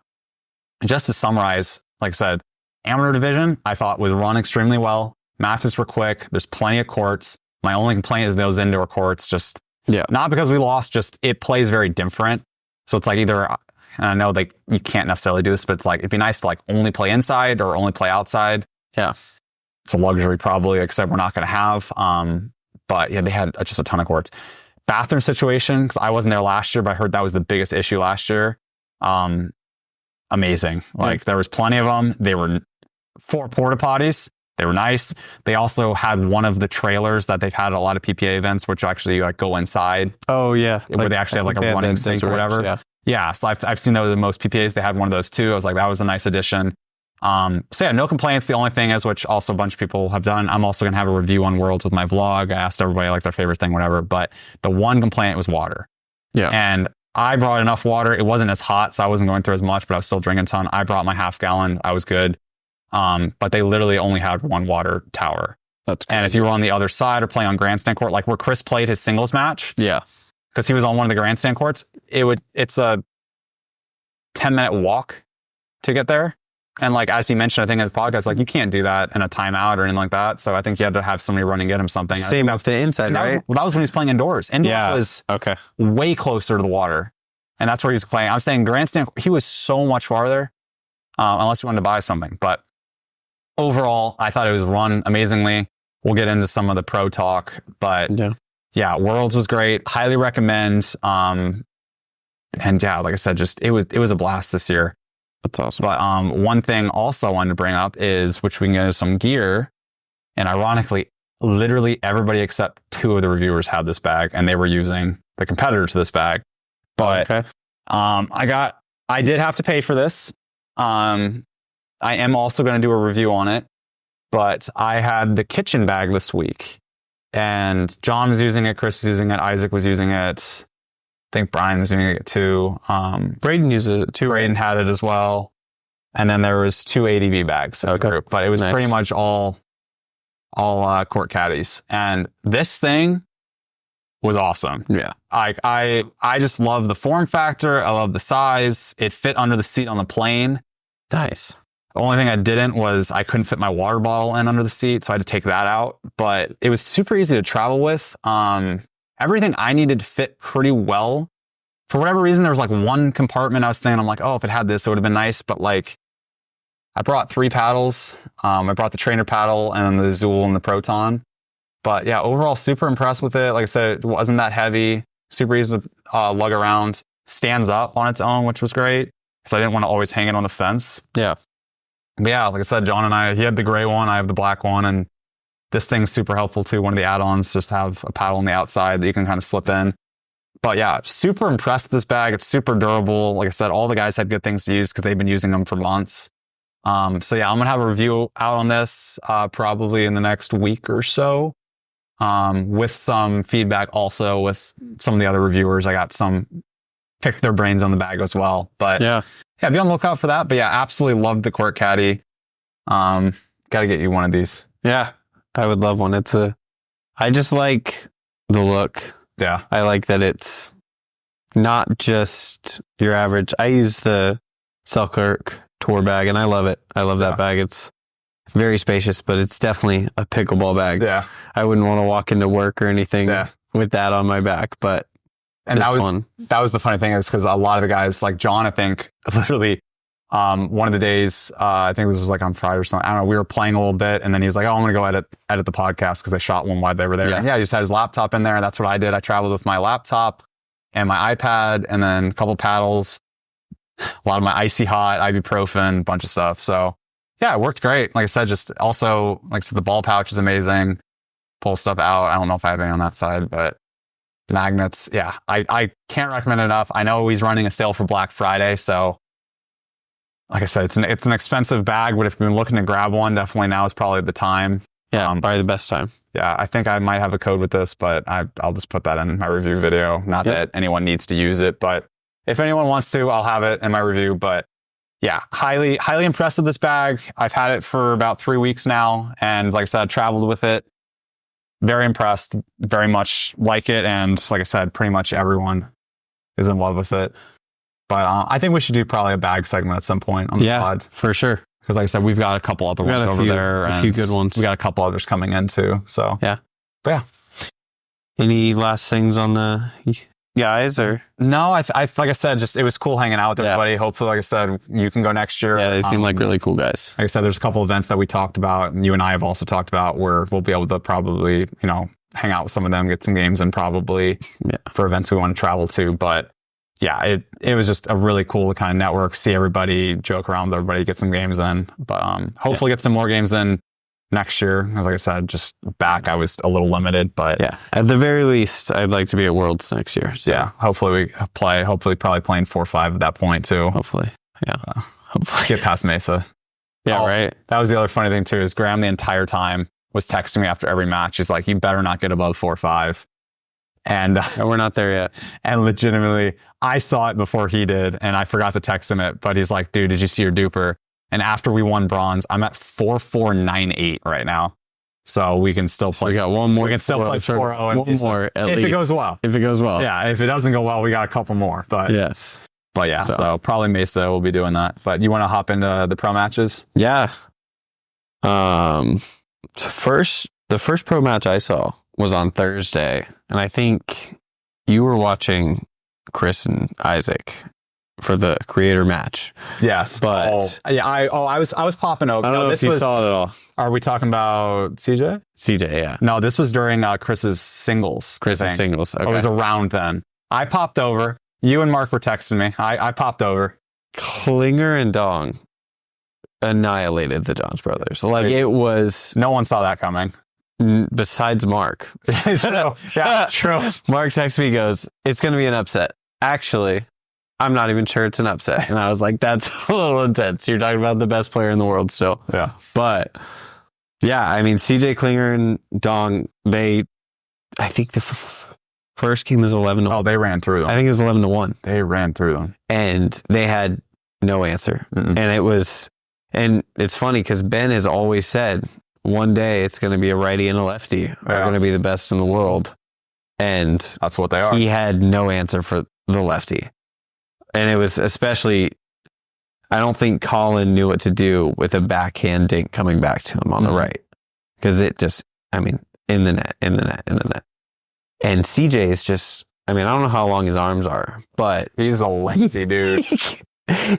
just to summarize, like I said, amateur division, I thought was run extremely well. Matches were quick. There's plenty of courts. My only complaint is those indoor courts just, not because we lost, just it plays very different. So it's like either, and I know like you can't necessarily do this, but it's like, it'd be nice to like only play inside or only play outside. Yeah. It's a luxury probably, except we're not going to have. But yeah, they had just a ton of courts. Bathroom situation, because I wasn't there last year, but I heard that was the biggest issue last year. Amazing. Like there was plenty of them. They were 4 porta potties. They were nice. They also had one of the trailers that they've had at a lot of PPA events, which actually like go inside. Oh yeah. Where they actually have like a running sink or whatever. Yeah. So I've seen those in most PPAs. They had one of those too. I was like, that was a nice addition. So yeah, no complaints. The only thing is, which also a bunch of people have done, I'm also going to have a review on Worlds with my vlog. I asked everybody like their favorite thing, whatever. But the one complaint was water. Yeah. And I brought enough water. It wasn't as hot, so I wasn't going through as much, but I was still drinking a ton. I brought my half gallon. I was good. But they literally only had one water tower. That's crazy. And if you were on the other side or playing on grandstand court, like where Chris played his singles match. Yeah. Because he was on one of the grandstand courts. It's a 10-minute walk to get there. And like, as he mentioned, I think in the podcast, like you can't do that in a timeout or anything like that. So I think you had to have somebody run and get him something. Same with the inside, right? Well, that was when he was playing indoors. Indoors was way closer to the water. And that's where he was playing. I'm saying grandstand, he was so much farther, unless you wanted to buy something. But overall, I thought it was run amazingly. We'll get into some of the pro talk. But yeah, Worlds was great. Highly recommend. And yeah, like I said, just it was a blast this year. That's awesome. But one thing also I wanted to bring up is, which we can get into some gear. And ironically, literally everybody except 2 of the reviewers had this bag, and they were using the competitor to this bag. But I did have to pay for this. I am also going to do a review on it. But I had the kitchen bag this week, and John was using it, Chris was using it, Isaac was using it. think Brian was using it too. Braden used it too. Braden had it as well. And then there was 2 ADB bags in the group, but it was pretty much all court caddies. And this thing was awesome. Yeah. I just love the form factor. I love the size. It fit under the seat on the plane. Nice. The only thing I didn't was I couldn't fit my water bottle in under the seat, so I had to take that out. But it was super easy to travel with. Everything I needed fit pretty well. For whatever reason, there was like one compartment I was thinking, I'm like, oh, if it had this, it would have been nice. But like, I brought 3 paddles. I brought the trainer paddle and the Zool and the Proton. But yeah, overall, super impressed with it. Like I said, it wasn't that heavy. Super easy to lug around. Stands up on its own, which was great. Because I didn't want to always hang it on the fence. Yeah. But yeah, like I said, John and I, he had the gray one, I have the black one, and this thing's super helpful too. One of the add-ons, just have a paddle on the outside that you can kind of slip in. But yeah, super impressed with this bag. It's super durable. Like I said, all the guys had good things to use because they've been using them for months. So yeah, I'm going to have a review out on this probably in the next week or so with some feedback also with some of the other reviewers. I got some picked their brains on the bag as well. But yeah, be on the lookout for that. But yeah, absolutely loved the Court Caddy. Got to get you one of these. Yeah, I would love one. I just like the look. Yeah. I like that it's not just your average. I use the Selkirk tour bag and I love it. I love that bag. It's very spacious, but it's definitely a pickleball bag. Yeah. I wouldn't want to walk into work or anything with that on my back, but that was the funny thing is because a lot of the guys like John, I think literally one of the days, I think this was like on Friday or something. I don't know. We were playing a little bit and then he was like, oh, I'm going to go edit the podcast because I shot one while they were there. Yeah. And he just had his laptop in there. That's what I did. I traveled with my laptop and my iPad and then a couple paddles, a lot of my icy hot, ibuprofen, bunch of stuff. So yeah, it worked great. Like I said, just also, like I said, the ball pouch is amazing. Pull stuff out. I don't know if I have any on that side, but the magnets. Yeah, I can't recommend it enough. I know he's running a sale for Black Friday. So like I said, it's an expensive bag, but if you've been looking to grab one, definitely now is probably the time. Yeah, probably the best time. Yeah, I think I might have a code with this, but I'll just put that in my review video. Not that anyone needs to use it, but if anyone wants to, I'll have it in my review. But yeah, highly impressed with this bag. I've had it for about 3 weeks now. And like I said, I traveled with it. Very impressed, very much like it. And like I said, pretty much everyone is in love with it. But I think we should do probably a bag segment at some point on the pod. For sure. Because like I said, we've got a couple other ones over there. A few good ones. We got a couple others coming in too. So yeah. But yeah. Any last things on the guys or? No, I like I said, just it was cool hanging out with everybody. Hopefully, like I said, you can go next year. Yeah, they seem like really cool guys. Like I said, there's a couple events that we talked about, and you and I have also talked about where we'll be able to probably, hang out with some of them, get some games in probably for events we want to travel to. But yeah, it was just a really cool to kind of network, see everybody, joke around with everybody, get some games in. But hopefully get some more games in next year. As like I said, just back, I was a little limited, but yeah, at the very least, I'd like to be at Worlds next year. So. Yeah, hopefully we play. Hopefully, probably playing 4 or 5 at that point too. Hopefully, hopefully get past Mesa. Yeah, right. That was the other funny thing too. Is Graham the entire time was texting me after every match. He's like, "You better not get above 4 or 5." And we're not there yet. And legitimately, I saw it before he did, and I forgot to text him it. But he's like, "Dude, did you see your duper?" And after we won bronze, I'm at 4.498 right now. So we can still play. We got one more. We can still play 4-0. One more at least. If it goes well. If it goes well. Yeah. If it doesn't go well, we got a couple more. But yes. But yeah. So probably Mesa will be doing that. But you want to hop into the pro matches? Yeah. The first pro match I saw was on Thursday, and I think you were watching Chris and Isaac for the creator match. Yes, but I was popping over. I don't know if you saw it at all. Are we talking about CJ? CJ, yeah. No, this was during Chris's singles. Singles. Okay. It was around then. I popped over. You and Mark were texting me. I popped over. Klinger and Dong annihilated the Johns brothers. Like it was. No one saw that coming. Besides Mark. Yeah, true. Mark texts me, goes, "It's going to be an upset." Actually, I'm not even sure it's an upset. And I was like, that's a little intense. You're talking about the best player in the world still. Yeah. But yeah, I mean, CJ Klinger and Dong, I think the First game was 11-1. Oh, they ran through them. I think it was 11-1. They ran through them. And they had no answer. Mm-mm. And it's funny because Ben has always said, one day it's going to be a righty and a lefty. Are going to be the best in the world. And that's what they are. He had no answer for the lefty. And it was especially, I don't think Colin knew what to do with a backhand dink coming back to him on the right. Because it just, I mean, in the net. And CJ is just, I mean, I don't know how long his arms are, but he's a lefty dude.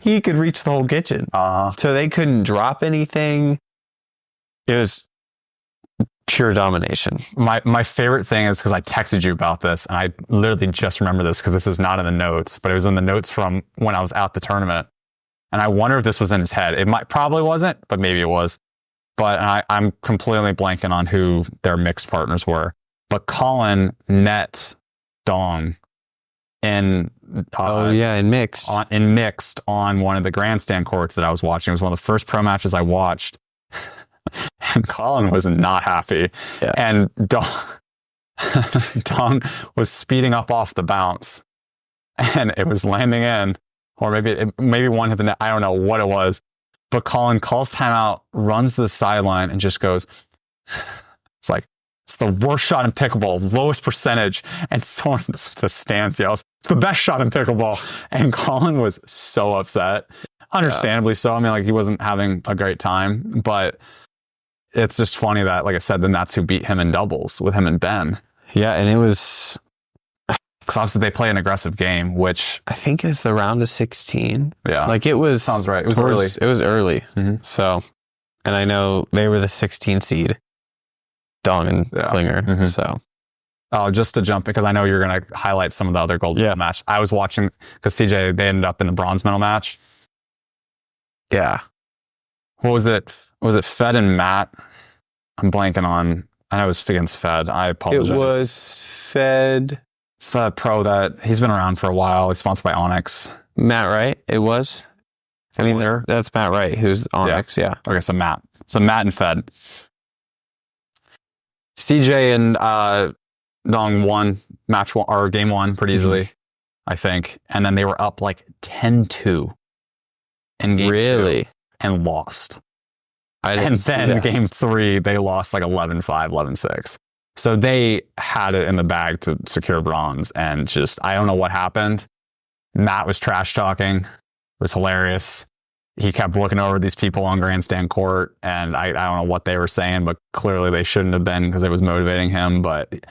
He could reach the whole kitchen. So they couldn't drop anything. It was pure domination. My favorite thing is because I texted you about this, and I literally just remember this because this is not in the notes, but it was in the notes from when I was at the tournament. And I wonder if this was in his head. It probably wasn't, but maybe it was. But I'm completely blanking on who their mixed partners were. But Colin net Dong in mixed on one of the grandstand courts that I was watching. It was one of the first pro matches I watched. And Colin was not happy. Yeah. And Dong was speeding up off the bounce. And it was landing in. Or maybe one hit the net. I don't know what it was. But Colin calls timeout, runs to the sideline, and just goes, it's like, it's the worst shot in pickleball, lowest percentage. And someone in the stands yells, it's the best shot in pickleball. And Colin was so upset. Understandably so. I mean, like, he wasn't having a great time. But it's just funny that, like I said, then that's who beat him in doubles with him and Ben. Yeah, and it was... Because obviously they play an aggressive game, which I think is the round of 16. Yeah. Like it was... Sounds right. It was early. It was early. Mm-hmm. So, and I know they were the 16 seed. Dong and Klinger. Mm-hmm. So. Oh, just to jump, because I know you're going to highlight some of the other gold medal match. I was watching, because CJ, they ended up in the bronze medal match. Yeah. What was it? Was it Fed and Matt? I'm blanking on. I know it was against Fed. I apologize. It was Fed... It's the pro that he's been around for a while. He's sponsored by Onyx. Matt Wright, it was. I mean, that's Matt Wright, who's Onyx, yeah. Okay, so Matt. So Matt and Fed. CJ and Dong won match one, or game one pretty easily, I think. And then they were up like 10-2 in game two and lost. And then game three, they lost like 11-5, 11-6. So they had it in the bag to secure bronze, and just, I don't know what happened. Matt was trash talking. It was hilarious. He kept looking over these people on grandstand court, and I don't know what they were saying, but clearly they shouldn't have been because it was motivating him. But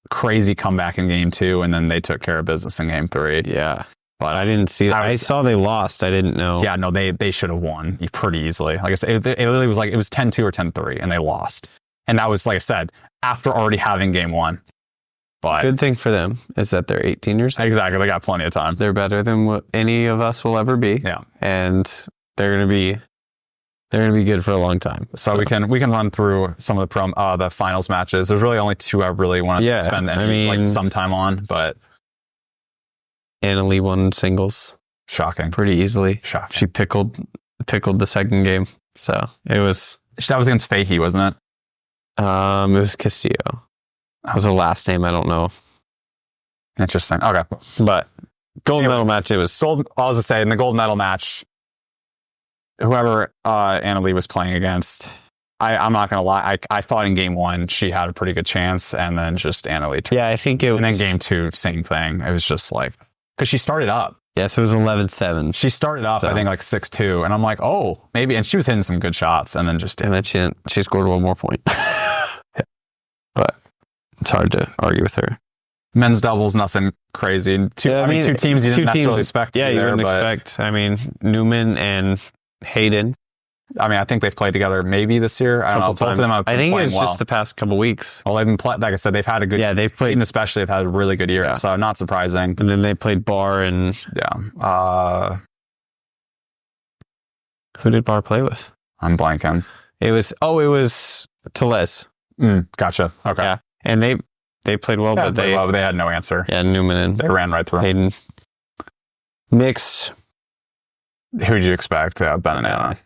crazy comeback in game two, and then they took care of business in game three. Yeah. But I didn't see that. I saw they lost. I didn't know. Yeah, no, they should have won pretty easily. Like I said, it literally was like, it was 10-2 or 10-3, and they lost. And that was, like I said, after already having game one. But good thing for them is that they're 18 years old. Exactly. They got plenty of time. They're better than what any of us will ever be. Yeah. And they're going to be good for a long time. So we can run through some of the finals matches. There's really only two I really want to spend some time on, but Anna Lee won singles. Shocking. Pretty easily. Shocking. She pickled the second game. So that was against Fahey, wasn't it? It was Castillo. That was the last name. I don't know. Interesting. Okay. But gold medal match, it was gold. I was to say in the gold medal match, whoever Anna Lee was playing against, I'm not going to lie. I thought in game one, she had a pretty good chance, and then just Anna Lee. Yeah, I think it was. And then game two, same thing. It was just like, because she started up. Yes, it was 11-7. She started up, I think, like 6-2. And I'm like, oh, maybe. And she was hitting some good shots, and then she scored one more point. But it's hard to argue with her. Men's doubles, nothing crazy. Two teams you didn't necessarily expect. Yeah, you didn't expect. I mean, Newman and Hayden. I mean, I think they've played together maybe this year. I don't know. Both of them have been playing well. I think it's just the past couple weeks. Well, they've been like I said, they've had a good. Yeah, they've played, and especially they've had a really good year. Yeah. So not surprising. And then they played Barr and who did Barr play with? I'm blanking. It was Tellez. Gotcha. Okay. Yeah, and they played well, but they had no answer. Yeah, Newman and they ran right through. Hayden. Mixed. Who'd you expect? Ben and Anna.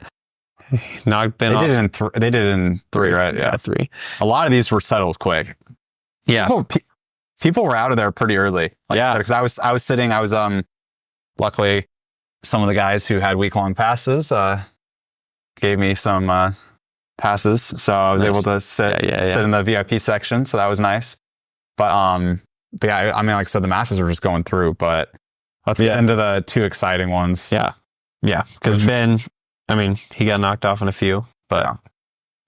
Knocked Ben off. They did it in three, right? Yeah, 3. A lot of these were settled quick. Yeah. Oh, people were out of there pretty early. Yeah. Because I was sitting, luckily, some of the guys who had week-long passes gave me some passes. So I was able to sit in the VIP section. So that was nice. But yeah, I mean, like I said, the matches were just going through. But let's get into the 2 exciting ones. Yeah. Yeah. Because Ben, I mean, he got knocked off in a few, but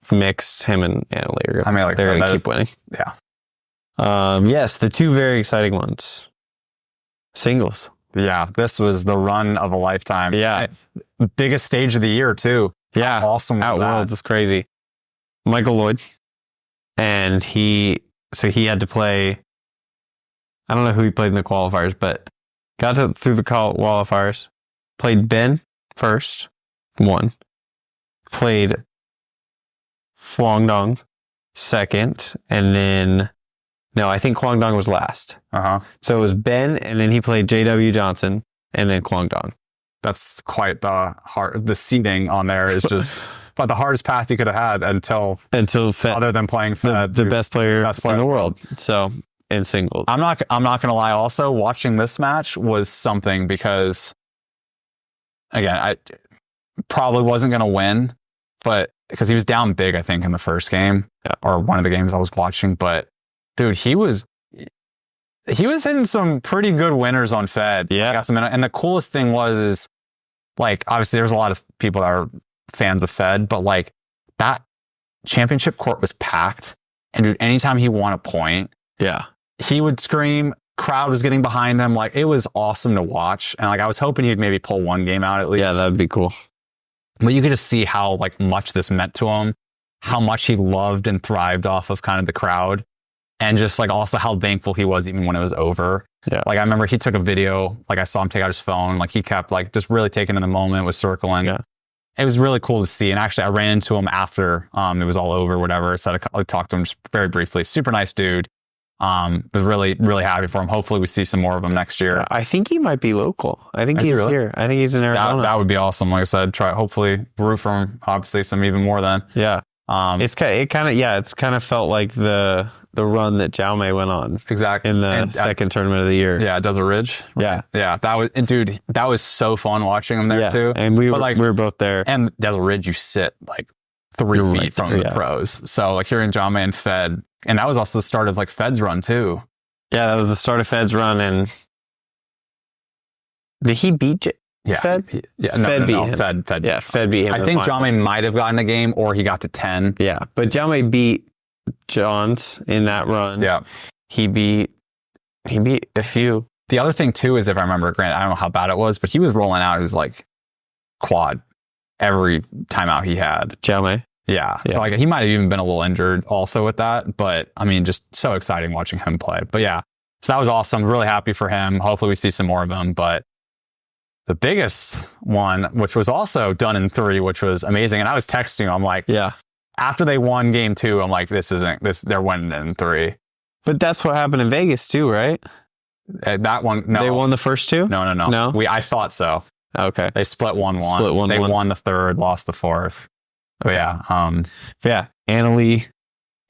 it's mixed. Him and Annalie are, I mean, like they're going to keep winning. Yeah. Yes, the 2 very exciting ones. Singles. Yeah, this was the run of a lifetime. Yeah. Biggest stage of the year, too. Yeah. How awesome. At Worlds is crazy. Michael Lloyd. And he had to play, I don't know who he played in the qualifiers, but got through the qualifiers. Played Ben first, won. Played Guangdong second, and then no, I think Guangdong was last. So it was Ben, and then he played JW Johnson, and then Guangdong. That's quite the seeding on there is just but the hardest path you could have had until Fed, other than playing Fed, the best player in the world. So in singles, I'm not gonna lie. Also, watching this match was something because, again, I probably wasn't gonna win, but because he was down big, I think in the first game or one of the games I was watching. But dude, he was hitting some pretty good winners on Fed. Yeah, got some, and the coolest thing was like, obviously there's a lot of people that are fans of Fed, but like that championship court was packed, and dude, anytime he won a point, he would scream. Crowd was getting behind him. Like, it was awesome to watch, and like I was hoping he'd maybe pull one game out at least. Yeah, that'd be cool. But you could just see how like much this meant to him, how much he loved and thrived off of kind of the crowd, and just like also how thankful he was even when it was over. Yeah. Like I remember he took a video, like I saw him take out his phone, like he kept like just really taking in the moment, was circling. Yeah. It was really cool to see. And actually I ran into him after it was all over, whatever. So I talked to him just very briefly. Super nice dude. Was really, really happy for him. Hopefully we see some more of him next year. I think he might be local. I think he's here. I think he's in Arizona. That would be awesome. Like I said, hopefully root for him. Obviously some even more then. Yeah. It's kind of felt like the run that Jaume went on. Exactly. In the second tournament of the year. Yeah, Desert Ridge. Yeah. Yeah. That was so fun watching him there too. And we were both there. And Desert Ridge, you sit like 3 feet from the pros. So like hearing Jaume and Fed, and that was also the start of like Fed's run too. Yeah, that was the start of Fed's run. And did he beat Fed? Yeah, Fed beat him. Fed. Yeah, Fed beat him. I think Jaume might have gotten a game, or he got to 10. Yeah, but Jaume beat Johns in that run. Yeah, he beat a few. The other thing too is, if I remember, Grant, I don't know how bad it was, but he was rolling out. It was like quad every timeout he had. Jaume. Yeah. So like he might have even been a little injured also with that, but I mean, just so exciting watching him play. But yeah, so that was awesome. Really happy for him. Hopefully we see some more of him. But the biggest one, which was also done in 3, which was amazing. And I was texting him, I'm like, after they won game 2, I'm like, they're winning in 3. But that's what happened in Vegas too, right? That one, no. They won the first 2? No. I thought so. Okay. They split 1-1. They won the 3rd, lost the 4th. But yeah. Annalie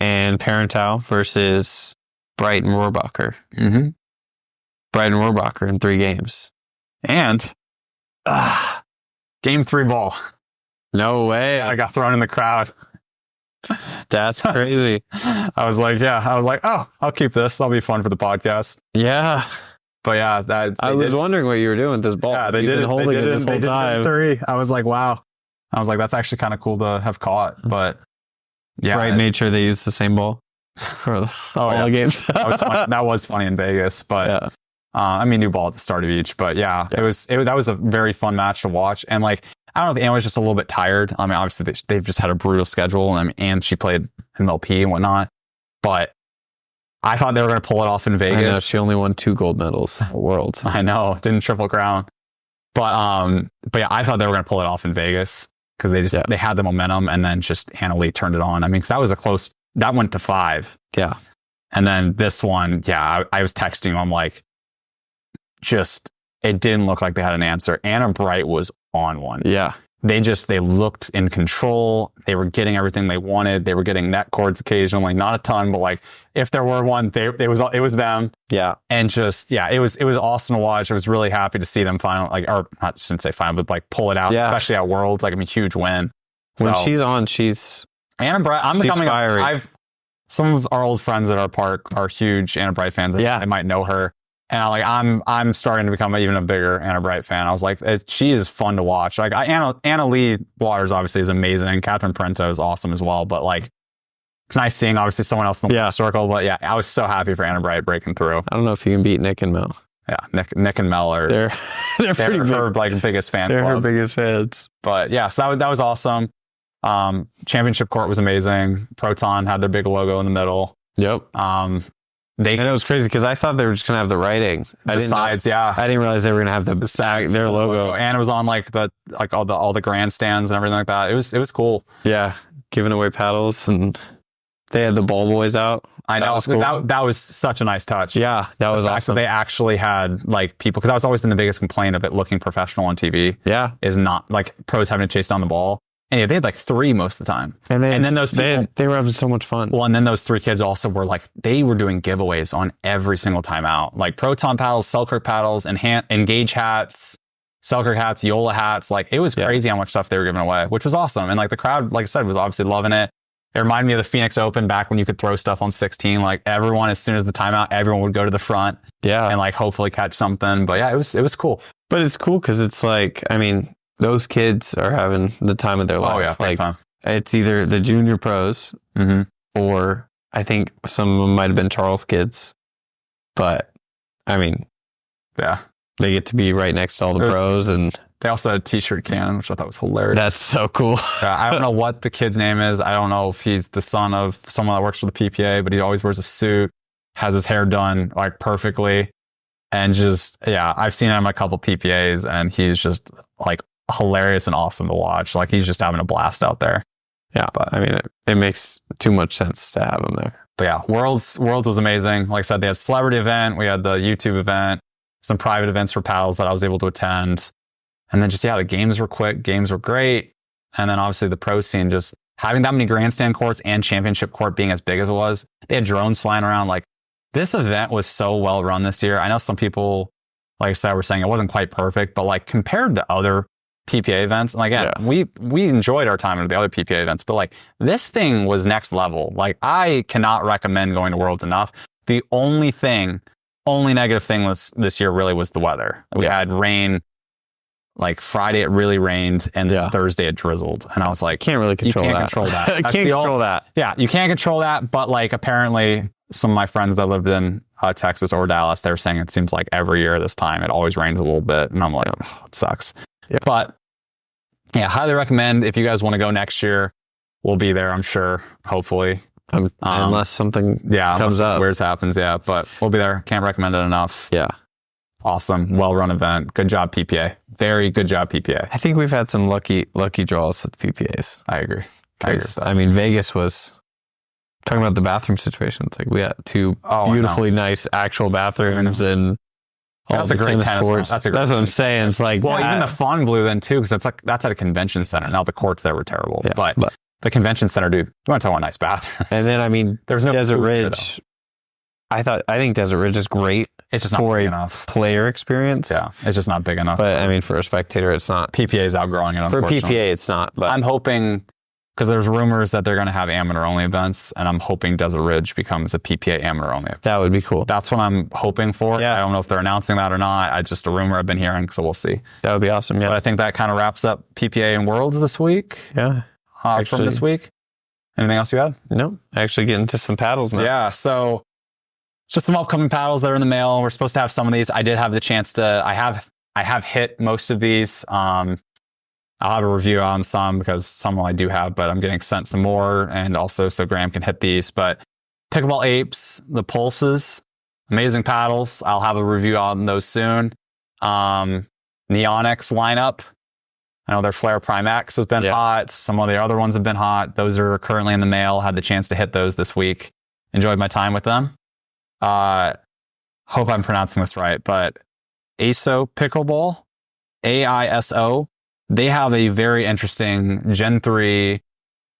and Parental versus Brighton Rohrbacher. Mm-hmm. Brighton Rohrbacher in 3 games. And game 3 ball. No way. I got thrown in the crowd. That's crazy. I was like, oh, I'll keep this. That'll be fun for the podcast. Yeah. But yeah, I was wondering what you were doing with this ball. Yeah, they did holding it this whole time. 3. I was like, wow. I was like, that's actually kind of cool to have caught. But yeah, Bright made sure they used the same ball for all the games. That was funny in Vegas. But I mean, new ball at the start of each. But yeah, that was a very fun match to watch. And like, I don't know if Anne was just a little bit tired. I mean, obviously they've just had a brutal schedule, and she played MLP and whatnot. But I thought they were going to pull it off in Vegas. I know, she only won 2 gold medals at Worlds. I know, didn't triple crown. But yeah, I thought they were going to pull it off in Vegas because they had the momentum, and then just Annalie turned it on. I mean, that was that went to 5. Yeah. And then this one, I was texting him. I'm like, it didn't look like they had an answer. Anna Bright was on one. Yeah. they looked in control. They were getting everything they wanted. They were getting net cords occasionally, not a ton, but like if there were one, it was them. Yeah. And just, yeah, it was awesome to watch. I was really happy to see them finally, like, or not, shouldn't say final, but like pull it out, especially at Worlds. Like, I mean, huge win. When she's on, she's Anna Bright. I'm becoming fiery. Some of our old friends at our park are huge Anna Bright fans. Yeah. I might know her. And I'm starting to become even a bigger Anna Bright fan. I was like, she is fun to watch. Like Anna Lee Waters obviously is amazing. Catherine Parento is awesome as well. But like, it's nice seeing obviously someone else in the circle. But yeah, I was so happy for Anna Bright breaking through. I don't know if you can beat Nick and Mel. Yeah, Nick and Mel are they're pretty her like biggest fan. They're club. her biggest fans. But yeah, so that was awesome. Championship court was amazing. Proton had their big logo in the middle. Yep. And it was crazy because I thought they were just gonna have the writing. I didn't realize they were gonna have their logo, and it was on like all the grandstands and everything like that. It was cool. Yeah, giving away paddles, and they had the ball boys out. I know cool. that was such a nice touch. Yeah, that was awesome. They actually had like people, because that's always been the biggest complaint of it looking professional on TV. Yeah, is not like pros having to chase down the ball. And yeah, they had like 3 most of the time. And then those people, they were having so much fun. Well, and then those 3 kids also were like, they were doing giveaways on every single time out. Like Proton paddles, Selkirk paddles, and Engage hats, Selkirk hats, Yola hats. Like it was crazy how much stuff they were giving away, which was awesome. And like the crowd, like I said, was obviously loving it. It reminded me of the Phoenix Open back when you could throw stuff on 16. Like everyone, as soon as the timeout, everyone would go to the front. Yeah. And like hopefully catch something. But yeah, it was cool. But it's cool because it's like, I mean, those kids are having the time of their life. Oh yeah, like time. It's either the junior pros or I think some of them might have been Charles kids. But I mean, yeah, they get to be right next to all the pros, and they also had a t-shirt cannon, which I thought was hilarious. That's so cool. I don't know what the kid's name is. I don't know if he's the son of someone that works for the PPA, but he always wears a suit, has his hair done like perfectly, and just I've seen him at a couple PPAs, and he's just like hilarious and awesome to watch. Like he's just having a blast out there. Yeah, but I mean, it makes too much sense to have him there. But yeah, Worlds was amazing. Like I said, they had a celebrity event, we had the YouTube event, some private events for paddles that I was able to attend, and then just the games were quick, games were great, and then obviously the pro scene, just having that many grandstand courts and championship court being as big as it was. They had drones flying around. Like this event was so well run this year. I know some people, like I said, were saying it wasn't quite perfect, but like compared to other PPA events, and like we enjoyed our time at the other PPA events, but like this thing was next level. Like I cannot recommend going to Worlds enough. The only negative thing this year really was the weather. We had rain. Like Friday it really rained, and Thursday it drizzled, and I was like, can't really control that. Control that. Can't control that. Yeah, you can't control that. But like apparently some of my friends that lived in Texas or Dallas, they were saying it seems like every year this time it always rains a little bit, and I'm like, oh, it sucks. Yeah. But yeah, highly recommend if you guys want to go next year. We'll be there, I'm sure. Hopefully, unless something comes up, weird happens. Yeah, but we'll be there. Can't recommend it enough. Yeah, awesome, well-run event. Good job, PPA. Very good job, PPA. I think we've had some lucky draws with PPAs. I agree. I mean, Vegas was talking about the bathroom situation. It's like we had 2 beautifully nice actual bathrooms and. That's a great tennis court. That's what I'm saying. It's like, even the Fawn Blue then too, because that's at a convention center. Now the courts there were terrible, but the convention center, dude, you want to talk about nice bathrooms? And then I mean, there's no Desert Ridge. I think Desert Ridge is great. It's just not big enough player experience. Yeah, it's just not big enough. But I mean, for a spectator, it's not. PPA is outgrowing it. For PPA, it's not. But I'm hoping, because there's rumors that they're going to have amateur-only events, and I'm hoping Desert Ridge becomes a PPA amateur-only event. That would be cool. That's what I'm hoping for. Yeah. I don't know if they're announcing that or not. It's just a rumor I've been hearing, so we'll see. That would be awesome, yeah. But I think that kind of wraps up PPA and Worlds this week. Yeah. From this week. Anything else you had? No. Actually getting to some paddles now. Yeah, so just some upcoming paddles that are in the mail. We're supposed to have some of these. I did have the chance to, I have hit most of these. I'll have a review on some because some I do have, but I'm getting sent some more, and also so Graham can hit these. But Pickleball Apes, the Pulses, amazing paddles. I'll have a review on those soon. Neonix lineup. I know their Flare Prime X has been hot. Some of the other ones have been hot. Those are currently in the mail. Had the chance to hit those this week. Enjoyed my time with them. Hope I'm pronouncing this right, but AISO Pickleball, AISO they have a very interesting Gen 3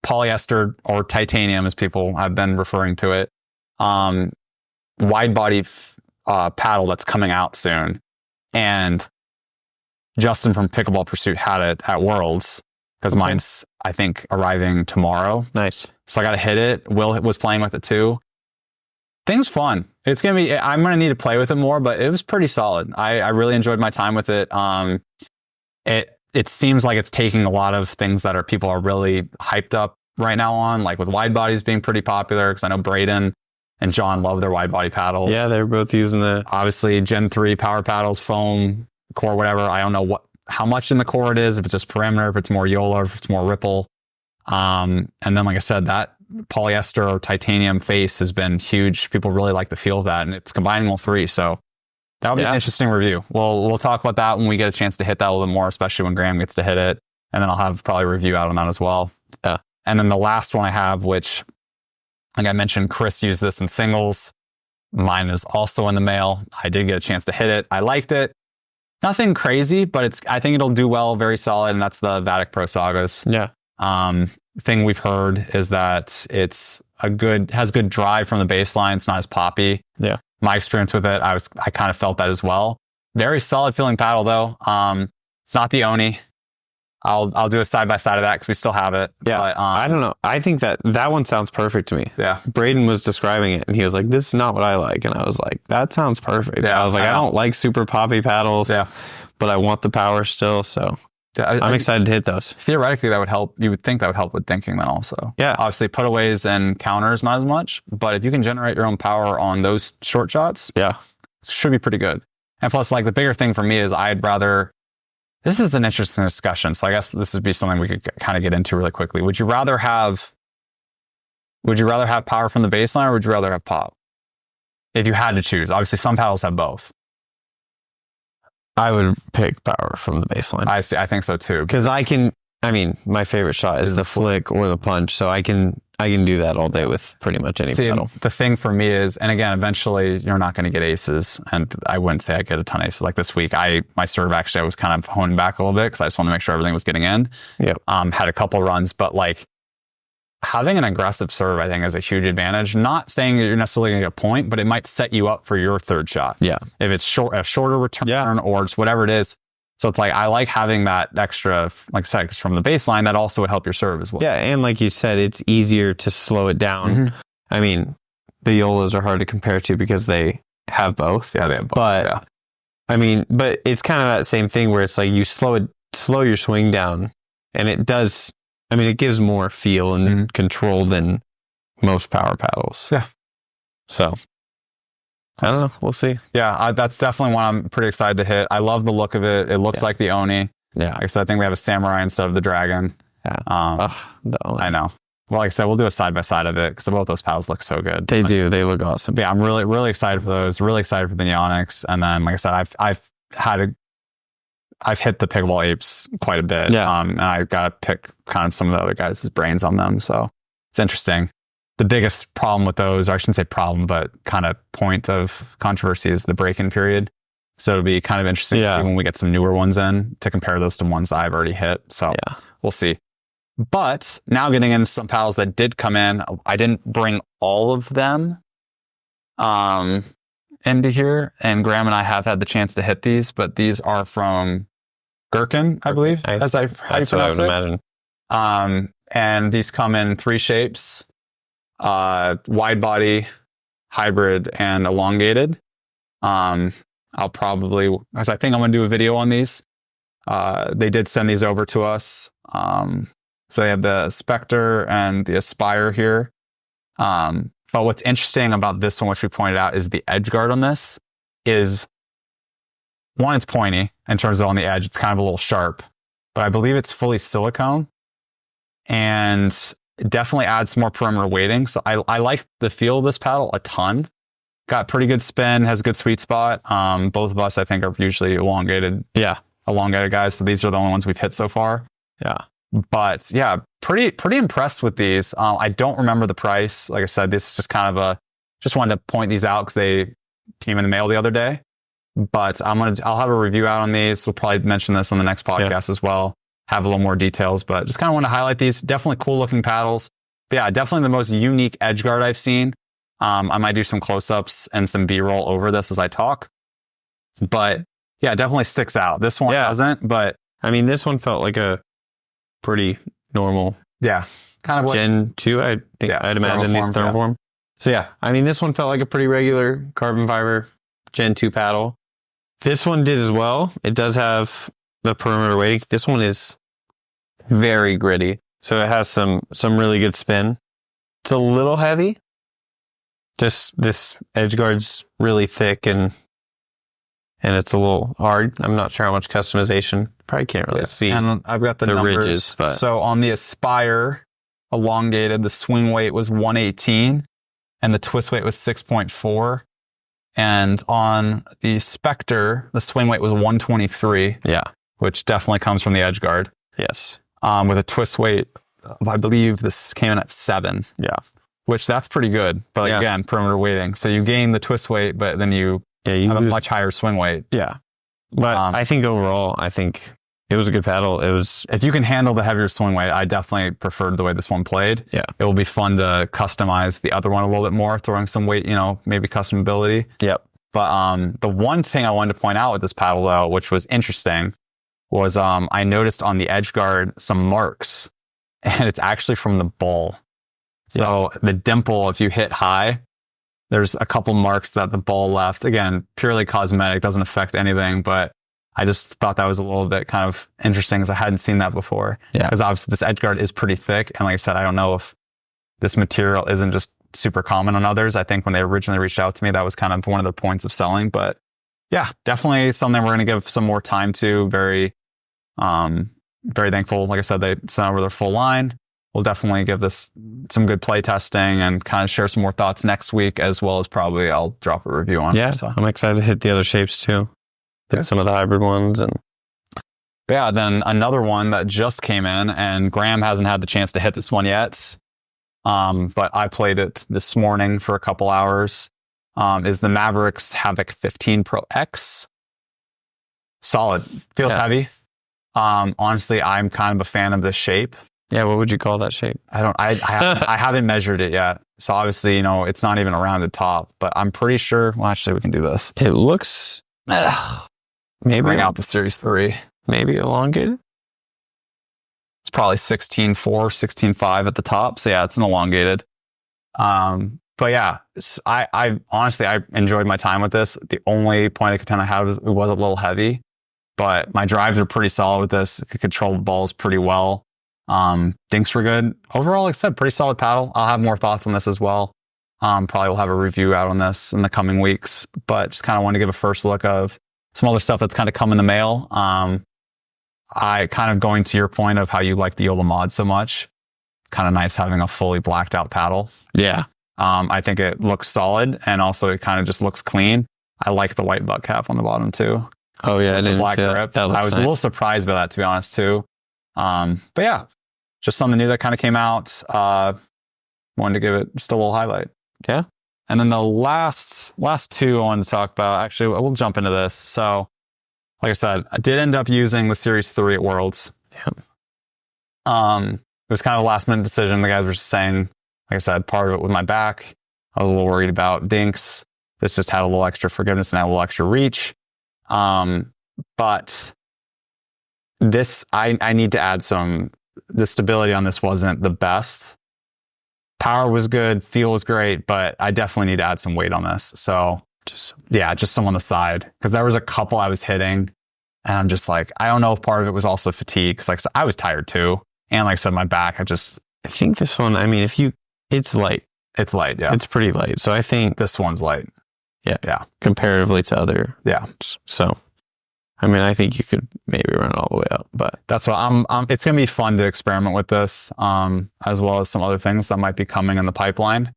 polyester or titanium, as people have been referring to it, wide body paddle that's coming out soon. And Justin from Pickleball Pursuit had it at Worlds because mine's, I think, arriving tomorrow. Nice. So I got to hit it. Will was playing with it too. Thing's fun. It's going to be, I'm going to need to play with it more, but it was pretty solid. I really enjoyed my time with it. It seems like it's taking a lot of things that people are really hyped up right now on, like with wide bodies being pretty popular, because I know Braden and John love their wide body paddles. Yeah, they're both using the obviously Gen 3 power paddles, foam, core, whatever. I don't know how much in the core it is, if it's just perimeter, if it's more Yola, if it's more Ripple. And then, like I said, that polyester or titanium face has been huge. People really like the feel of that, and it's combining all three. So that'll be an interesting review. We'll talk about that when we get a chance to hit that a little bit more, especially when Graham gets to hit it. And then I'll have probably a review out on that as well. Yeah. And then the last one I have, which, like I mentioned, Chris used this in singles. Mine is also in the mail. I did get a chance to hit it. I liked it. Nothing crazy, but I think it'll do well, very solid. And that's the Vatic Pro Sagas. Yeah. Thing we've heard is that it's has good drive from the baseline. It's not as poppy. Yeah. My experience with it, I kind of felt that as well. Very solid feeling paddle though. It's not the Oni. I'll do a side by side of that because we still have it. Yeah. But, I don't know. I think that one sounds perfect to me. Yeah. Braden was describing it and he was like, "This is not what I like." And I was like, "That sounds perfect." Yeah. I was like, I don't like super poppy paddles. Yeah. But I want the power still. So I'm excited to hit those. Theoretically, that would help. You would think that would help with dinking then also. Yeah. Obviously, putaways and counters, not as much. But if you can generate your own power on those short shots, yeah, it should be pretty good. And plus, like, the bigger thing for me is this is an interesting discussion. So I guess this would be something we could kind of get into really quickly. Would you rather have power from the baseline, or would you rather have pop? If you had to choose. Obviously, some paddles have both. I would pick power from the baseline. I think so too. Because my favorite shot is the flick or the punch. So I can do that all day with pretty much any paddle. The thing for me is, and again, eventually you're not going to get aces. And I wouldn't say I get a ton of aces. Like this week, my serve actually, I was kind of honing back a little bit because I just wanted to make sure everything was getting in. Yeah. Had a couple runs, but like having an aggressive serve, I think, is a huge advantage. Not saying that you're necessarily going to get a point, but it might set you up for your third shot. Yeah. If it's a shorter return or just whatever it is. So it's like, I like having that extra, like I said, 'cause from the baseline, that also would help your serve as well. Yeah. And like you said, it's easier to slow it down. Mm-hmm. I mean, the Yolas are hard to compare to because they have both. Yeah, they have both. But yeah. I mean, but it's kind of that same thing where it's like you slow your swing down, and it does. I mean, it gives more feel and control than most power paddles. Yeah. So I don't know. We'll see. Yeah, that's definitely one I'm pretty excited to hit. I love the look of it. It looks like the Oni. Yeah. Like I said, I think we have a samurai instead of the dragon. Yeah. The Oni. I know. Well, like I said, we'll do a side by side of it because both those paddles look so good. They do. They look awesome. Yeah, I'm really, really excited for those. Really excited for the Neonics. And then, like I said, I've hit the pickleball apes quite a bit. Yeah. And I've got to pick kind of some of the other guys' brains on them. So it's interesting. The biggest problem with those, or I shouldn't say problem, but kind of point of controversy is the break-in period. So it'll be kind of interesting to see when we get some newer ones in to compare those to ones I've already hit. So we'll see. But now getting into some paddles that did come in, I didn't bring all of them into here. And Graham and I have had the chance to hit these, but these are from Gherkin, I believe, how you pronounce what I would it. Imagine. And these come in 3 shapes. Wide body, hybrid, and elongated. I'll probably, because I think I'm going to do a video on these. They did send these over to us. So they have the Spectre and the Aspire here. But what's interesting about this one, which we pointed out, is the edge guard on this is, one, it's pointy in terms of on the edge. It's kind of a little sharp, but I believe it's fully silicone. And it definitely adds more perimeter weighting. So I like the feel of this paddle a ton. Got pretty good spin, has a good sweet spot. Both of us, I think, are usually elongated guys. So these are the only ones we've hit so far. Yeah. But yeah, pretty impressed with these. I don't remember the price. Like I said, this is just kind of just wanted to point these out because they came in the mail the other day. But I'll have a review out on these. We'll probably mention this on the next podcast as well. have a little more details, but just kind of want to highlight these. Definitely cool looking paddles. But yeah, definitely the most unique edge guard I've seen. I might do some close-ups and some B-roll over this as I talk. But yeah, it definitely sticks out. This one doesn't, but I mean, this one felt like a pretty normal. Yeah. Kind of Gen 2, I think I'd imagine the thermoform. So yeah, I mean, this one felt like a pretty regular carbon fiber Gen 2 paddle. This one did as well. It does have the perimeter weighting. This one is very gritty. So it has some really good spin. It's a little heavy. Just this edge guard's really thick and it's a little hard. I'm not sure how much customization. Probably can't really see. And I've got the numbers. Ridges. But. So on the Aspire elongated, the swing weight was 118 and the twist weight was 6.4. And on the Spectre, the swing weight was 123. Yeah. Which definitely comes from the edge guard. Yes. With a twist weight, I believe this came in at 7. Yeah. Which that's pretty good. But again, perimeter weighting. So you gain the twist weight, but then you have a much higher swing weight. Yeah. But I think overall, it was a good paddle. It was, if you can handle the heavier swing weight, I definitely preferred the way this one played. Yeah. It will be fun to customize the other one a little bit more, throwing some weight, maybe custom ability. Yep. But the one thing I wanted to point out with this paddle though, which was interesting, was I noticed on the edge guard some marks, and it's actually from the ball. So the dimple, if you hit high, there's a couple marks that the ball left. Again, purely cosmetic, doesn't affect anything, but I just thought that was a little bit kind of interesting because I hadn't seen that before. Yeah. Because obviously this edge guard is pretty thick. And like I said, I don't know if this material isn't just super common on others. I think when they originally reached out to me, that was kind of one of their points of selling. But yeah, definitely something we're going to give some more time to. Very thankful. Like I said, they sent over their full line. We'll definitely give this some good play testing and kind of share some more thoughts next week, as well as probably I'll drop a review on. Yeah, so I'm excited to hit the other shapes too. Hit some of the hybrid ones. Yeah, then another one that just came in, and Graham hasn't had the chance to hit this one yet, but I played it this morning for a couple hours, is the Maverix Havoc 15 Pro X. Solid. Feels heavy. Honestly, I'm kind of a fan of this shape. Yeah, what would you call that shape? I haven't measured it yet. So obviously, it's not even a rounded top, but I'm pretty sure, well, actually we can do this. It looks, maybe bring out the Series 3. Maybe elongated. It's probably 16.4, 16.5 at the top. So yeah, it's an elongated. But yeah, I honestly, I enjoyed my time with this. The only point of contention I had was it was a little heavy, but my drives are pretty solid with this. I could control the balls pretty well. Dinks were good. Overall, like I said, pretty solid paddle. I'll have more thoughts on this as well. Probably will have a review out on this in the coming weeks, but just kind of want to give a first look of some other stuff that's kind of come in the mail. I kind of going to your point of how you like the Yola mod so much, kind of nice having a fully blacked out paddle. Yeah. I think it looks solid, and also it kind of just looks clean. I like the white butt cap on the bottom too. Oh yeah. The black grip. I was a little surprised by that, to be honest too. But yeah, just something new that kind of came out. Wanted to give it just a little highlight. Yeah. And then the last two I wanted to talk about, actually, we'll jump into this. So like I said, I did end up using the Series 3 at Worlds. Yeah. It was kind of a last minute decision. The guys were just saying, like I said, part of it with my back. I was a little worried about dinks. This just had a little extra forgiveness and had a little extra reach. But this, I need to add the stability on this wasn't the best. Power was good, feel was great, but I definitely need to add some weight on this. So just some on the side, because there was a couple I was hitting and I'm just like, I don't know if part of it was also fatigue, because like I was tired too. And like I said, my back, I think this one, I mean, it's light. It's light, yeah. It's pretty light. So I think this one's light. Yeah. Comparatively to other. Yeah. So, I mean, I think you could maybe run it all the way up, but that's what it's going to be fun to experiment with this, as well as some other things that might be coming in the pipeline.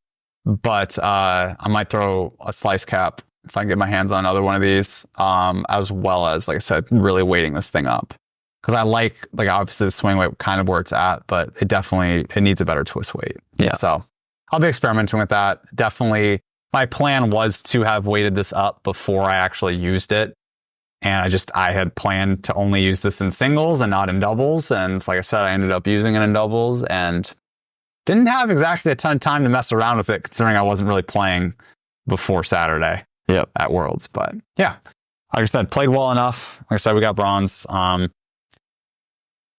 But I might throw a slice cap if I can get my hands on another one of these, as well as, like I said, really weighting this thing up. Because I like obviously the swing weight kind of where it's at, but it needs a better twist weight. Yeah. So I'll be experimenting with that. Definitely, my plan was to have weighted this up before I actually used it. And I had planned to only use this in singles and not in doubles. And like I said, I ended up using it in doubles and didn't have exactly a ton of time to mess around with it, considering I wasn't really playing before Saturday at Worlds. But yeah, like I said, played well enough. Like I said, we got bronze. Yeah,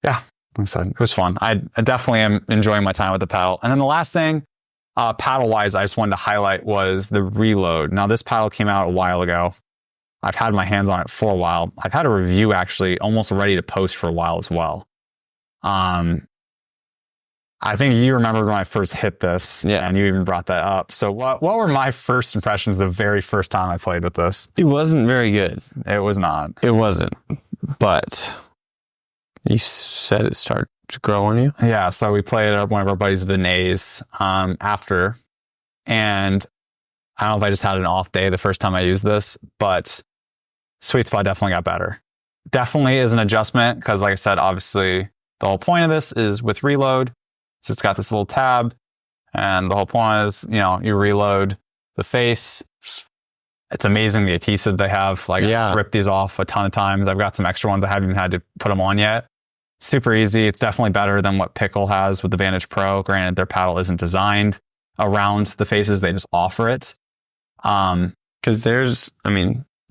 like I said, it was fun. I definitely am enjoying my time with the paddle. And then the last thing, paddle-wise, I just wanted to highlight was the reload. Now, this paddle came out a while ago. I've had my hands on it for a while. I've had a review actually almost ready to post for a while as well. I think you remember when I first hit this, and you even brought that up. So what were my first impressions the very first time I played with this? It wasn't very good. It was not. It wasn't. But you said it started to grow on you? Yeah, so we played at one of our buddies' beignets after, and I don't know if I just had an off day the first time I used this, but sweet spot definitely got better. Definitely is an adjustment because, like I said, obviously the whole point of this is with reload. So it's got this little tab, and the whole point is, you reload the face. It's amazing the adhesive they have. Like, I've ripped these off a ton of times. I've got some extra ones I haven't even had to put them on yet. Super easy. It's definitely better than what Pickle has with the Vantage Pro. Granted, their paddle isn't designed around the faces. They just offer it. Because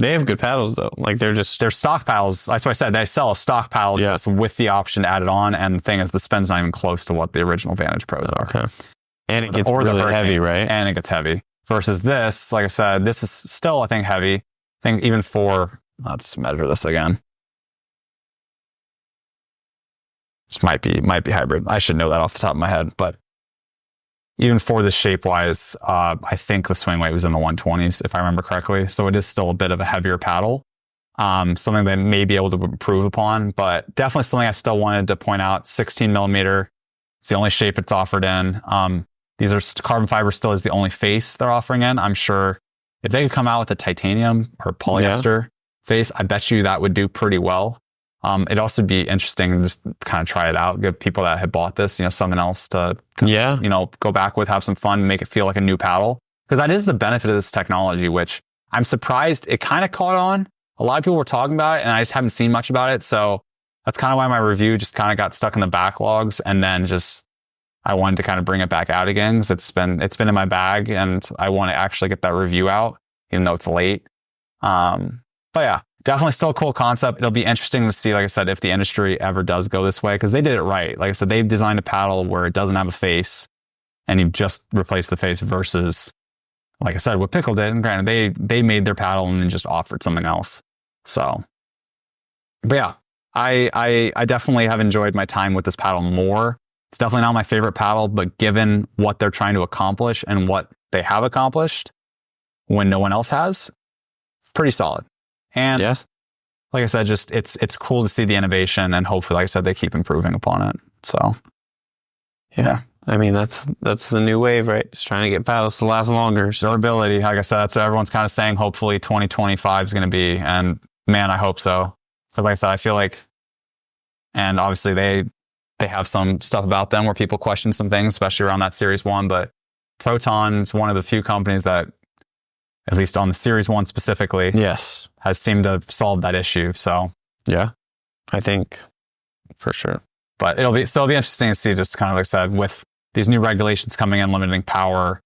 they have good paddles though. Like they're stock paddles. That's why I said they sell a stock paddle just with the option to add it on. And the thing is, the spin's not even close to what the original Vantage Pros are. Okay. And it gets really heavy, right? And it gets heavy. Versus this, like I said, this is still, I think, heavy. I think even for, let's measure this again. This might be hybrid. I should know that off the top of my head, but even for the shape-wise, I think the swing weight was in the 120s, if I remember correctly. So it is still a bit of a heavier paddle. Something they may be able to improve upon, but definitely something I still wanted to point out. 16 millimeter. It's the only shape it's offered in. These are carbon fiber still is the only face they're offering in. I'm sure if they could come out with a titanium or polyester face, I bet you that would do pretty well. It'd also be interesting to just kind of try it out, give people that had bought this, something else to, go back with, have some fun, make it feel like a new paddle. Because that is the benefit of this technology, which I'm surprised it kind of caught on. A lot of people were talking about it, and I just haven't seen much about it. So that's kind of why my review just kind of got stuck in the backlogs, and then I wanted to kind of bring it back out again because it's been in my bag, and I want to actually get that review out, even though it's late. But yeah. Definitely still a cool concept. It'll be interesting to see, like I said, if the industry ever does go this way, because they did it right. Like I said, they've designed a paddle where it doesn't have a face and you just replace the face versus, like I said, what Pickle did. And granted, they made their paddle and then just offered something else. So, but yeah, I definitely have enjoyed my time with this paddle more. It's definitely not my favorite paddle, but given what they're trying to accomplish and what they have accomplished when no one else has, pretty solid. And like I said, just it's cool to see the innovation, and hopefully, like I said, they keep improving upon it. So, yeah. I mean, that's the new wave, right? Just trying to get paddles to last longer. Durability, like I said, that's what everyone's kind of saying. Hopefully 2025 is going to be, and man, I hope so. But like I said, I feel like, and obviously they have some stuff about them where people question some things, especially around that Series 1, but Proton is one of the few companies that, at least on the Series 1 specifically, has seemed to have solved that issue. So, yeah, I think for sure. But it'll be interesting to see, just kind of like I said, with these new regulations coming in, limiting power,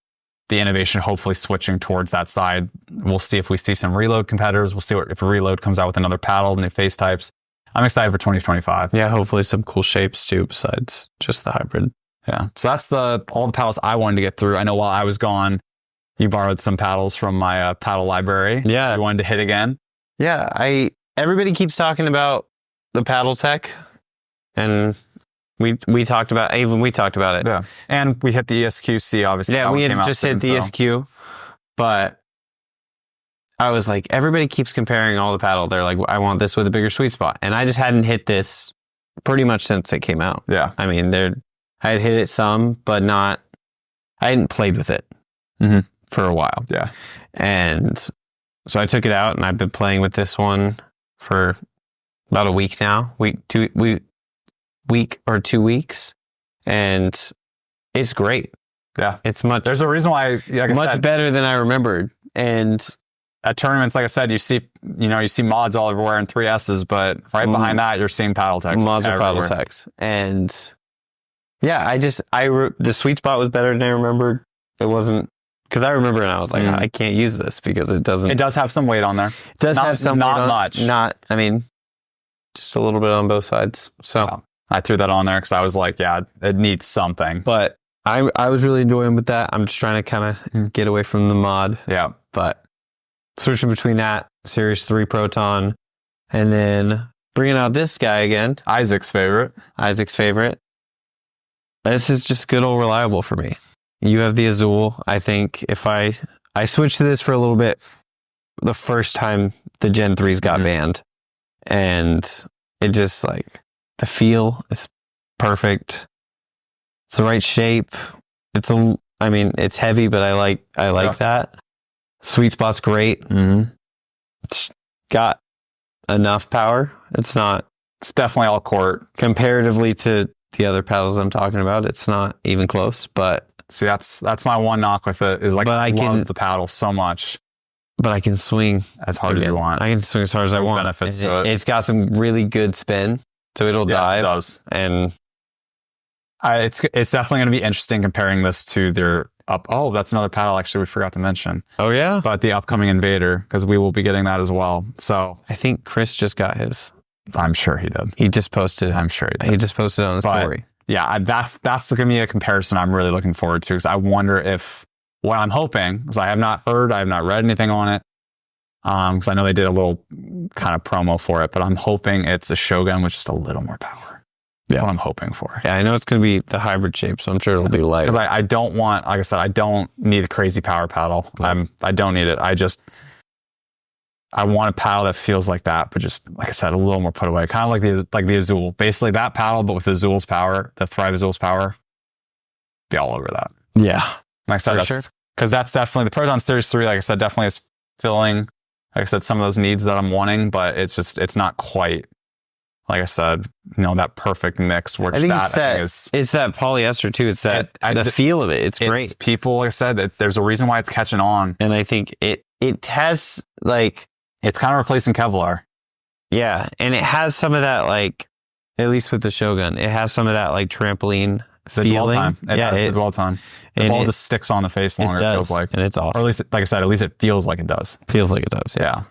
the innovation hopefully switching towards that side. We'll see if we see some reload competitors. We'll see if a reload comes out with another paddle, new face types. I'm excited for 2025. Yeah, hopefully some cool shapes too, besides just the hybrid. Yeah. So that's all the paddles I wanted to get through. I know while I was gone, you borrowed some paddles from my paddle library. Yeah. You wanted to hit again? Yeah. Everybody keeps talking about the Paddletek, and we talked about it. Yeah. And we hit the ESQ-C, obviously. Yeah, we had just hit the ESQ, but I was like, everybody keeps comparing all the paddle. They're like, I want this with a bigger sweet spot. And I just hadn't hit this pretty much since it came out. Yeah. I mean, I had hit it some, but I hadn't played with it. For a while. Yeah. And so I took it out, and I've been playing with this one for about a week now, week or 2 weeks. And it's great. Yeah. It's there's a reason why, much better than I remembered. And at tournaments, like I said, you see mods all everywhere and 3S's, but right behind that, you're seeing Paddletek. Mods are Paddleteks. And yeah, the sweet spot was better than I remembered. It wasn't, because I remember and I was like, I can't use this because it doesn't. It does have some weight on there. It does have some weight not much. I mean, just a little bit on both sides. So yeah. I threw that on there because I was like, yeah, it needs something. But I was really enjoying with that. I'm just trying to kind of get away from the mod. Yeah. But switching between that, Series 3 Proton, and then bringing out this guy again. Isaac's favorite. This is just good old reliable for me. You have the Azul. I think if I switched to this for a little bit the first time the Gen 3s got banned, and it just like the feel is perfect. It's the right shape. It's heavy, but I like that. Sweet spot's great. It's got enough power. It's definitely all court comparatively to the other paddles I'm talking about. It's not even close, but see, that's my one knock with it is like, I love the paddle so much, but I can swing as hard as you want. I can swing as hard as I want. Benefits to it. It's got some really good spin, so it'll dive. It does. And it's definitely going to be interesting comparing this to their up. Oh, that's another paddle actually we forgot to mention. Oh yeah, but the upcoming Invader, because we will be getting that as well. So I think Chris just got his. I'm sure he did. He just posted. I'm sure he did. He just posted on the story. Yeah, that's going to be a comparison I'm really looking forward to, because I wonder if what I'm hoping, because I have not read anything on it, because I know they did a little kind of promo for it, but I'm hoping it's a Shogun with just a little more power. Yeah, what I'm hoping for. Yeah, I know it's going to be the hybrid shape, so I'm sure it'll be light. Because I don't want, like I said, I don't need a crazy power paddle. I don't need it. I want a paddle that feels like that, but just like I said, a little more put away. Kind of like the Azul. Basically that paddle, but with the Azul's power, the Thrive Azul's power, be all over that. Yeah. Like I said, because that's definitely the Proton Series 3, like I said, definitely is filling, like I said, some of those needs that I'm wanting, but it's not quite, like I said, that perfect mix, which it's that polyester too. It's that the feel of it. It's great. People, like I said, there's a reason why it's catching on. And I think it has like, it's kind of replacing Kevlar. Yeah. And it has some of that, like, at least with the Shogun, it has some of that like trampoline feeling. The dwell time. The ball just sticks on the face longer, it feels like. And it's awesome. Or at least, like I said, at least it feels like it does. Yeah.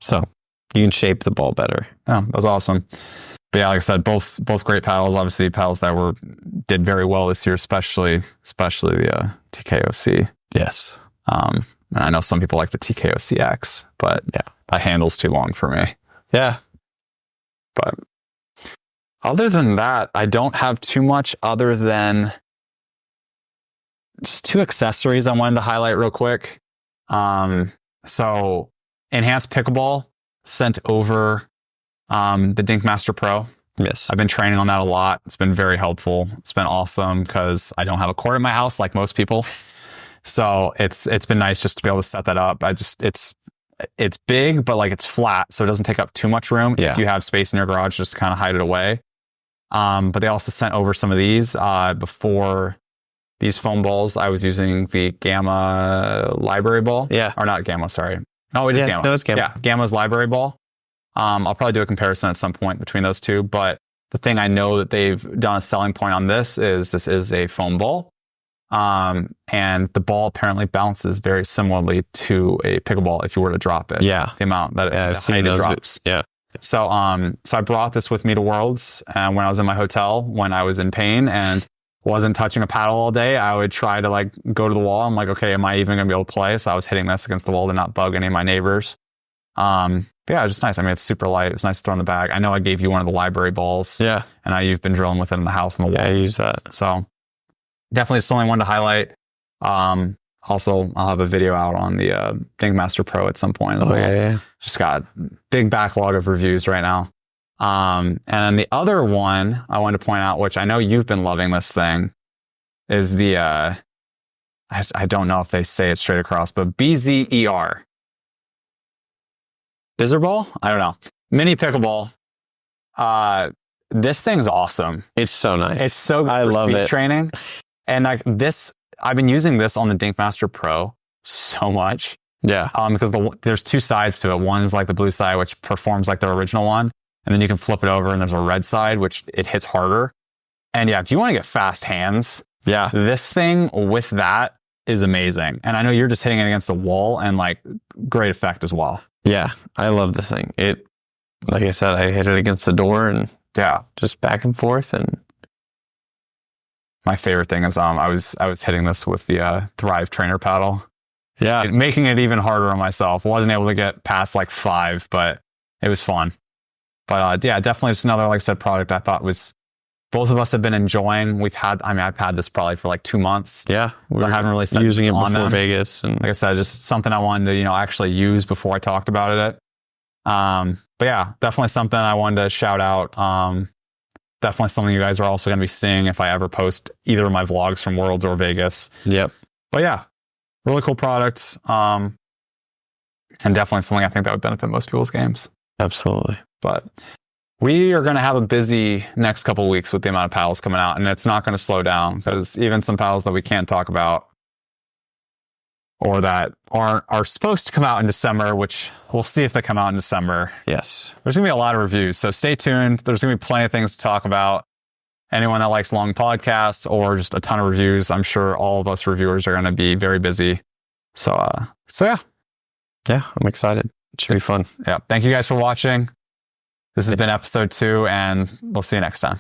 So you can shape the ball better. Yeah, that was awesome. But yeah, like I said, both great paddles. Obviously, paddles that did very well this year, especially the TKO-C. Yes. And I know some people like the TKO-CX, but yeah, that handle's too long for me. Yeah. But other than that, I don't have too much other than just two accessories I wanted to highlight real quick. So Enhanced Pickleball sent over the Dinkmaster Pro. Yes. I've been training on that a lot. It's been very helpful. It's been awesome because I don't have a court in my house like most people. So it's been nice just to be able to set that up. It's big, but like it's flat, so it doesn't take up too much room. Yeah. If you have space in your garage, just kind of hide it away. But they also sent over some of these before these foam balls. I was using the Gamma library ball. Yeah. Or not Gamma, sorry. No, it is Gamma. No, it's Gamma. Yeah, Gamma's library ball. I'll probably do a comparison at some point between those two. But the thing I know that they've done a selling point on this is a foam ball. And the ball apparently bounces very similarly to a pickleball if you were to drop it. Yeah. The amount that it drops. Yeah. So I brought this with me to Worlds, and when I was in my hotel, when I was in pain and wasn't touching a paddle all day, I would try to like go to the wall. I'm like, okay, am I even going to be able to play? So I was hitting this against the wall to not bug any of my neighbors. But yeah, it's just nice. I mean, it's super light. It's nice to throw in the bag. I know I gave you one of the library balls. Yeah. And you've been drilling with it in the house on the wall. Yeah, I use that. So definitely something I wanted to highlight. Also, I'll have a video out on the Dinkmaster Pro at some point as well. Yeah. Just got a big backlog of reviews right now. And then the other one I wanted to point out, which I know you've been loving this thing, is the, I don't know if they say it straight across, but BZER. BZER ball? I don't know. Mini pickleball. This thing's awesome. It's so nice. It's so good I for love speed it. training. And like this, I've been using this on the Dinkmaster Pro so much. Yeah. Because there's two sides to it. One is like the blue side, which performs like the original one. And then you can flip it over and there's a red side, which it hits harder. And yeah, if you want to get fast hands, this thing with that is amazing. And I know you're just hitting it against the wall and like great effect as well. Yeah. I love this thing. Like I said, I hit it against the door and just back and forth. And my favorite thing is I was hitting this with the Thrive trainer paddle. Yeah. Making it even harder on myself. Wasn't able to get past like 5, but it was fun. But yeah, definitely just another, like I said, product I thought was both of us have been enjoying. I've had this probably for like 2 months. Yeah. I haven't really set using it on before them. Vegas. And like I said, just something I wanted to, actually use before I talked about it. But yeah, definitely something I wanted to shout out. Definitely something you guys are also going to be seeing if I ever post either of my vlogs from Worlds or Vegas. Yep. But yeah, really cool products. And definitely something I think that would benefit most people's games. Absolutely. But we are going to have a busy next couple of weeks with the amount of paddles coming out, and it's not going to slow down because even some paddles that we can't talk about or that are supposed to come out in December, which we'll see if they come out in December. Yes. There's going to be a lot of reviews, so stay tuned. There's going to be plenty of things to talk about. Anyone that likes long podcasts or just a ton of reviews, I'm sure all of us reviewers are going to be very busy. So yeah. Yeah, I'm excited. It should be fun. Yeah. Thank you guys for watching. This has been episode 2, and we'll see you next time.